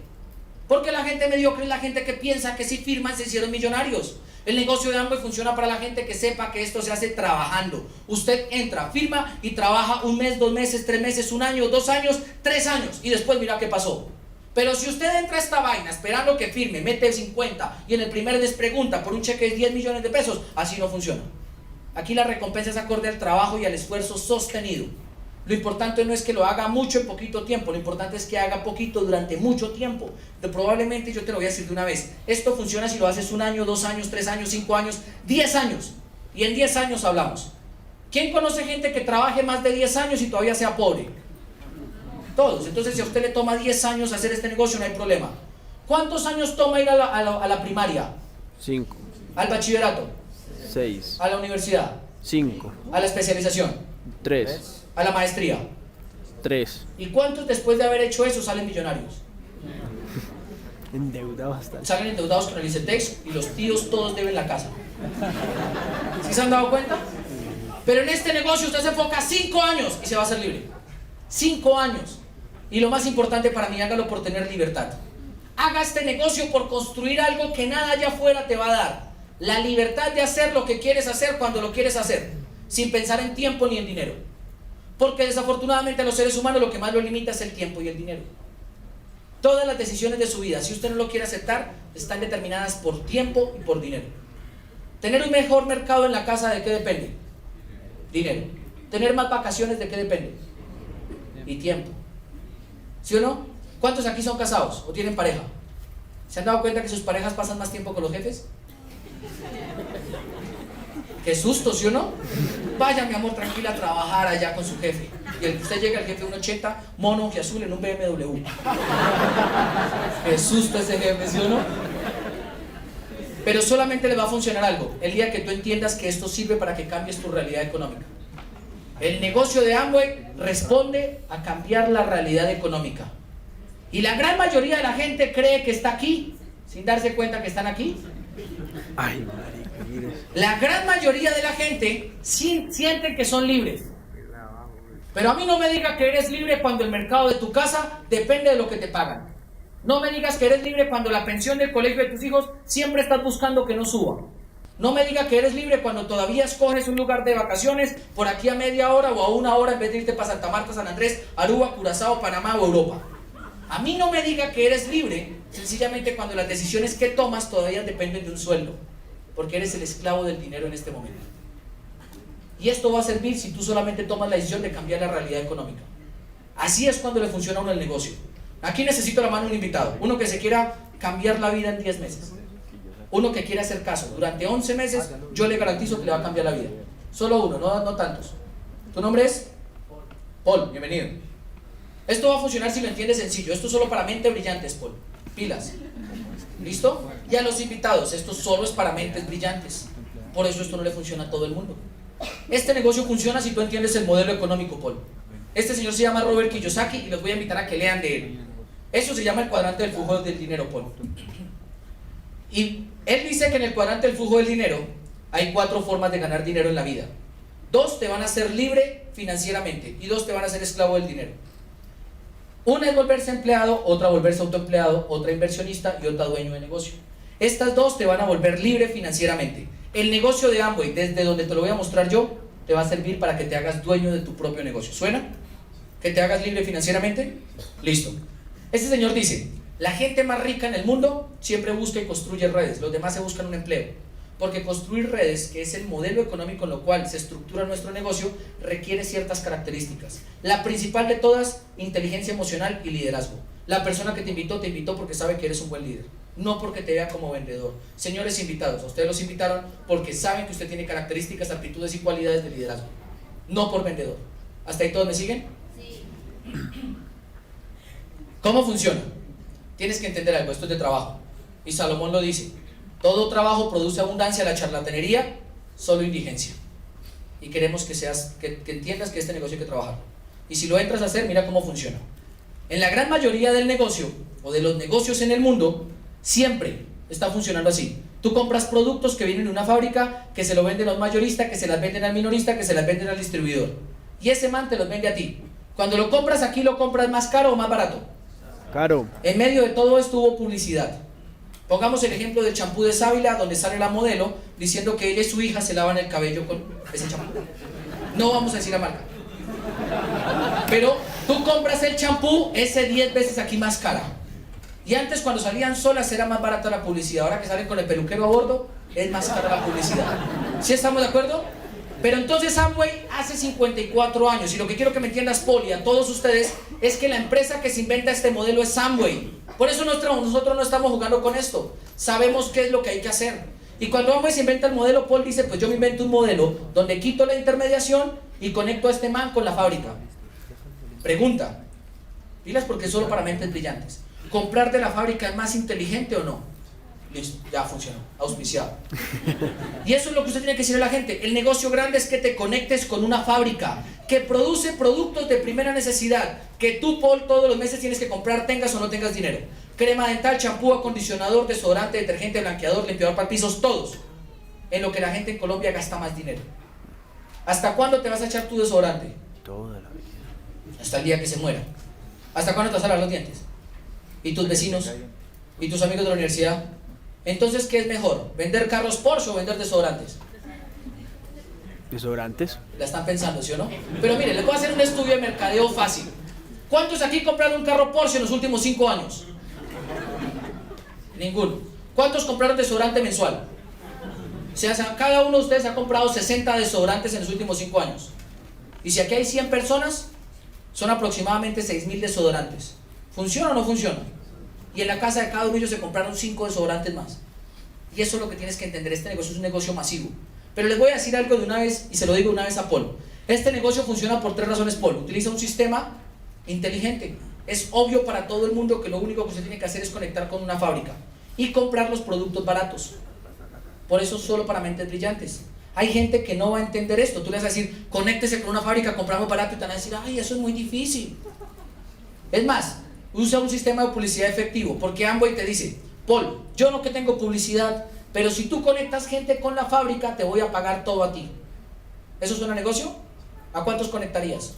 porque la gente mediocre es la gente que piensa que si firman se hicieron millonarios. El negocio de Amway funciona para la gente que sepa que esto se hace trabajando. Usted entra, firma y trabaja 1 mes, 2 meses, 3 meses, 1 año, 2 años, 3 años y después mira qué pasó. Pero si usted entra a esta vaina esperando que firme, mete 50 y en el primer mes pregunta por un cheque de 10 millones de pesos, así no funciona. Aquí la recompensa es acorde al trabajo y al esfuerzo sostenido. Lo importante no es que lo haga mucho en poquito tiempo, lo importante es que haga poquito durante mucho tiempo. Pero probablemente yo te lo voy a decir de una vez, esto funciona si lo haces 1 año, 2 años, 3 años, 5 años, 10 años. Y en 10 años hablamos. ¿Quién conoce gente que trabaje más de 10 años y todavía sea pobre? Todos. Entonces si a usted le toma 10 años hacer este negocio no hay problema. ¿Cuántos años toma ir a la primaria? 5. ¿Al bachillerato? 6. ¿A la universidad? 5. ¿A la especialización? 3. ¿A la maestría? 3. ¿Y cuántos después de haber hecho eso salen millonarios? Endeudado bastante. Salen endeudados con el ICETEX y los tíos todos deben la casa. ¿Sí se han dado cuenta? Pero en este negocio usted se enfoca 5 años y se va a hacer libre. 5 años. Y lo más importante para mí, hágalo por tener libertad. Haga este negocio por construir algo que nada allá afuera te va a dar. La libertad de hacer lo que quieres hacer cuando lo quieres hacer, sin pensar en tiempo ni en dinero. Porque desafortunadamente a los seres humanos lo que más lo limita es el tiempo y el dinero. Todas las decisiones de su vida, si usted no lo quiere aceptar, están determinadas por tiempo y por dinero. Tener un mejor mercado en la casa, ¿de qué depende? Dinero. Tener más vacaciones, ¿de qué depende? Y tiempo. ¿Sí o no? ¿Cuántos aquí son casados o tienen pareja? ¿Se han dado cuenta que sus parejas pasan más tiempo con los jefes? ¡Qué susto!, ¿sí o no? Vaya, mi amor, tranquila a trabajar allá con su jefe. Y usted llega, el jefe de un 80, mono y azul en un BMW. ¡Qué susto ese jefe!, ¿sí o no? Pero solamente le va a funcionar algo, el día que tú entiendas que esto sirve para que cambies tu realidad económica. El negocio de Amway responde a cambiar la realidad económica. Y la gran mayoría de la gente cree que está aquí, sin darse cuenta que están aquí. Ay, marica, mire. La gran mayoría de la gente siente que son libres. Pero a mí no me diga que eres libre cuando el mercado de tu casa depende de lo que te pagan. No me digas que eres libre cuando la pensión del colegio de tus hijos siempre estás buscando que no suba. No me diga que eres libre cuando todavía escoges un lugar de vacaciones por aquí a media hora o a 1 hora en vez de irte para Santa Marta, San Andrés, Aruba, Curazao, Panamá o Europa. A mí no me diga que eres libre sencillamente cuando las decisiones que tomas todavía dependen de un sueldo, porque eres el esclavo del dinero en este momento. Y esto va a servir si tú solamente tomas la decisión de cambiar la realidad económica. Así es cuando le funciona a uno el negocio. Aquí necesito la mano de un invitado, uno que se quiera cambiar la vida en 10 meses. Uno que quiera hacer caso. Durante 11 meses yo le garantizo que le va a cambiar la vida. Solo uno, no tantos. ¿Tu nombre es? Paul, bienvenido. Esto va a funcionar si lo entiendes sencillo. Esto es solo para mentes brillantes, Paul. Pilas. ¿Listo? Y a los invitados, esto solo es para mentes brillantes. Por eso esto no le funciona a todo el mundo. Este negocio funciona si tú entiendes el modelo económico, Paul. Este señor se llama Robert Kiyosaki y los voy a invitar a que lean de él. Eso se llama el cuadrante del flujo del dinero, Paul. Y él dice que en el cuadrante del flujo del dinero hay 4 formas de ganar dinero en la vida. 2 te van a hacer libre financieramente y 2 te van a hacer esclavo del dinero. Una es volverse empleado, otra volverse autoempleado, otra inversionista y otra dueño de negocio. Estas 2 te van a volver libre financieramente. El negocio de Amway, desde donde te lo voy a mostrar yo, te va a servir para que te hagas dueño de tu propio negocio. ¿Suena? ¿Que te hagas libre financieramente? Listo. Este señor dice, la gente más rica en el mundo siempre busca y construye redes, los demás se buscan un empleo. Porque construir redes, que es el modelo económico en lo cual se estructura nuestro negocio, requiere ciertas características. La principal de todas, inteligencia emocional y liderazgo. La persona que te invitó porque sabe que eres un buen líder, no porque te vea como vendedor. Señores invitados, a ustedes los invitaron porque saben que usted tiene características, aptitudes y cualidades de liderazgo, no por vendedor. ¿Hasta ahí todos me siguen? Sí. ¿Cómo funciona? Tienes que entender algo, esto es de trabajo. Y Salomón lo dice, todo trabajo produce abundancia, la charlatanería, solo indigencia. Y queremos que entiendas que este negocio hay que trabajarlo. Y si lo entras a hacer, mira cómo funciona. En la gran mayoría del negocio, o de los negocios en el mundo, siempre está funcionando así. Tú compras productos que vienen de una fábrica, que se lo venden a un mayorista, que se las venden al minorista, que se las venden al distribuidor. Y ese man te los vende a ti. Cuando lo compras aquí, ¿lo compras más caro o más barato? Caro. En medio de todo esto hubo publicidad. Pongamos el ejemplo del champú de Sábila, donde sale la modelo diciendo que ella y su hija se lavan el cabello con ese champú. No vamos a decir la marca. Pero tú compras el champú, ese 10 veces aquí más cara. Y antes, cuando salían solas, era más barata la publicidad. Ahora que salen con el peluquero a bordo, es más cara la publicidad. ¿Sí estamos de acuerdo? Pero entonces Amway hace 54 años, y lo que quiero que me entiendas, Paul, y a todos ustedes, es que la empresa que se inventa este modelo es Amway. Por eso nosotros no estamos jugando con esto. Sabemos qué es lo que hay que hacer. Y cuando Amway se inventa el modelo, Paul dice, pues yo me invento un modelo donde quito la intermediación y conecto a este man con la fábrica. Pregunta, pilas porque es solo para mentes brillantes. ¿Comprar de la fábrica es más inteligente o no? Listo, ya funcionó, auspiciado. Y eso es lo que usted tiene que decirle a la gente. El negocio grande es que te conectes con una fábrica que produce productos de primera necesidad, que tú, Paul, todos los meses tienes que comprar, tengas o no tengas dinero. Crema dental, champú, acondicionador, desodorante, detergente, blanqueador, limpiador para pisos, todos. En lo que la gente en Colombia gasta más dinero. ¿Hasta cuándo te vas a echar tu desodorante? Toda la vida. Hasta el día que se muera. ¿Hasta cuándo te vas a lavar los dientes? ¿Y tus vecinos? ¿Y tus amigos de la universidad? Entonces, ¿qué es mejor? ¿Vender carros Porsche o vender desodorantes? ¿Desodorantes? La están pensando, ¿sí o no? Pero mire, les voy a hacer un estudio de mercadeo fácil. ¿Cuántos aquí compraron un carro Porsche en los últimos 5 años? Ninguno. ¿Cuántos compraron desodorante mensual? O sea, cada uno de ustedes ha comprado 60 desodorantes en los últimos 5 años. Y si aquí hay 100 personas, son aproximadamente 6.000 desodorantes. ¿Funciona o no funciona? Y en la casa de cada uno de ellos se compraron 5 desodorantes más. Y eso es lo que tienes que entender. Este negocio es un negocio masivo. Pero les voy a decir algo de una vez, y se lo digo una vez a Paul. Este negocio funciona por 3 razones, Paul. Utiliza un sistema inteligente. Es obvio para todo el mundo que lo único que usted tiene que hacer es conectar con una fábrica y comprar los productos baratos. Por eso es solo para mentes brillantes. Hay gente que no va a entender esto. Tú le vas a decir, conéctese con una fábrica, compramos barato, y te van a decir, ay, eso es muy difícil. Es más, usa un sistema de publicidad efectivo, porque Amway te dice, Paul, yo no que tengo publicidad, pero si tú conectas gente con la fábrica, te voy a pagar todo a ti. ¿Eso suena a negocio? ¿A cuántos conectarías?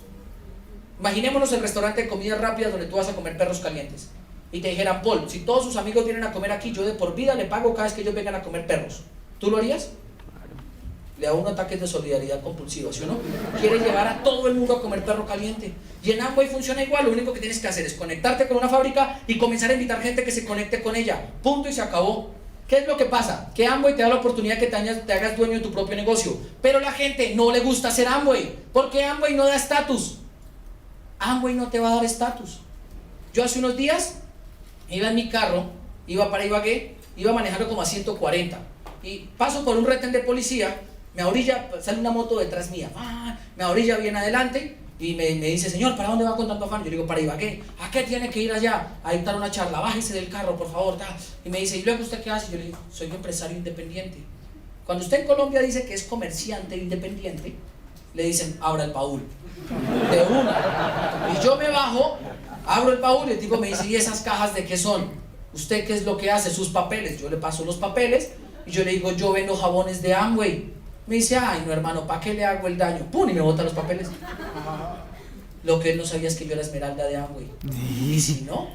Imaginémonos el restaurante de comida rápida donde tú vas a comer perros calientes y te dijeran, Paul, si todos sus amigos vienen a comer aquí, yo de por vida le pago cada vez que ellos vengan a comer perros. ¿Tú lo harías? Le da un ataque de solidaridad compulsiva, ¿sí o no? Quiere llevar a todo el mundo a comer perro caliente. Y en Amway funciona igual. Lo único que tienes que hacer es conectarte con una fábrica y comenzar a invitar gente que se conecte con ella. Punto, y se acabó. ¿Qué es lo que pasa? Que Amway te da la oportunidad que te hagas dueño de tu propio negocio. Pero a la gente no le gusta hacer Amway, porque Amway no da estatus. Amway no te va a dar estatus. Yo hace unos días iba en mi carro, iba para Ibagué, iba manejando como a 140 y paso por un retén de policía. Me orilla, sale una moto detrás mía, me orilla bien adelante y me dice, señor, ¿para dónde va con tanto afán? Yo le digo, para Ibagué. ¿A qué tiene que ir allá? A dictar una charla, bájese del carro, por favor. Y me dice, ¿y luego usted qué hace? Yo le digo, soy empresario independiente. Cuando usted en Colombia dice que es comerciante independiente, le dicen, abra el baúl. De una. Y yo me bajo, Abro el baúl y el tipo me dice, ¿y esas cajas de qué son? ¿Usted qué es lo que hace? Sus papeles. Yo le paso los papeles y yo le digo, yo vendo jabones de Amway. Me dice, ay no hermano, ¿para qué le hago el daño? ¡Pum! Y me bota los papeles. Lo que él no sabía es que yo era Esmeralda de Amway. Y si no,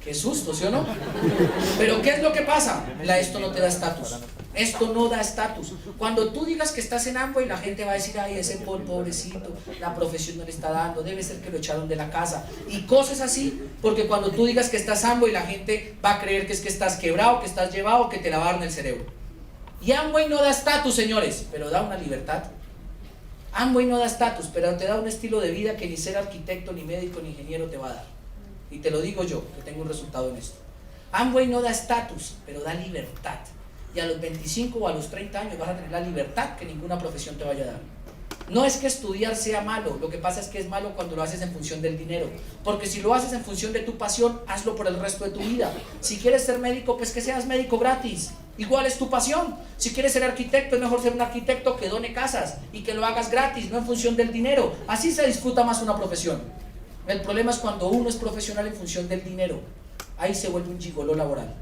qué susto, ¿sí o no? Pero ¿qué es lo que pasa? Esto no te da estatus. Esto no da estatus. Cuando tú digas que estás en Amway, la gente va a decir, ay, ese pobrecito, la profesión no le está dando, debe ser que lo echaron de la casa. Y cosas así, porque cuando tú digas que estás Amway, la gente va a creer que es que estás quebrado, que estás llevado, que te lavaron el cerebro. Y Amway no da estatus, señores, pero da una libertad. Amway no da estatus, pero te da un estilo de vida que ni ser arquitecto, ni médico, ni ingeniero te va a dar. Y te lo digo yo, que tengo un resultado en esto. Amway no da estatus, pero da libertad. Y a los 25 o a los 30 años vas a tener la libertad que ninguna profesión te vaya a dar. No es que estudiar sea malo, lo que pasa es que es malo cuando lo haces en función del dinero. Porque si lo haces en función de tu pasión, hazlo por el resto de tu vida. Si quieres ser médico, pues que seas médico gratis. Igual es tu pasión. Si quieres ser arquitecto, es mejor ser un arquitecto que done casas y que lo hagas gratis, no en función del dinero. Así se disfruta más una profesión. El problema es cuando uno es profesional en función del dinero. Ahí se vuelve un gigoló laboral.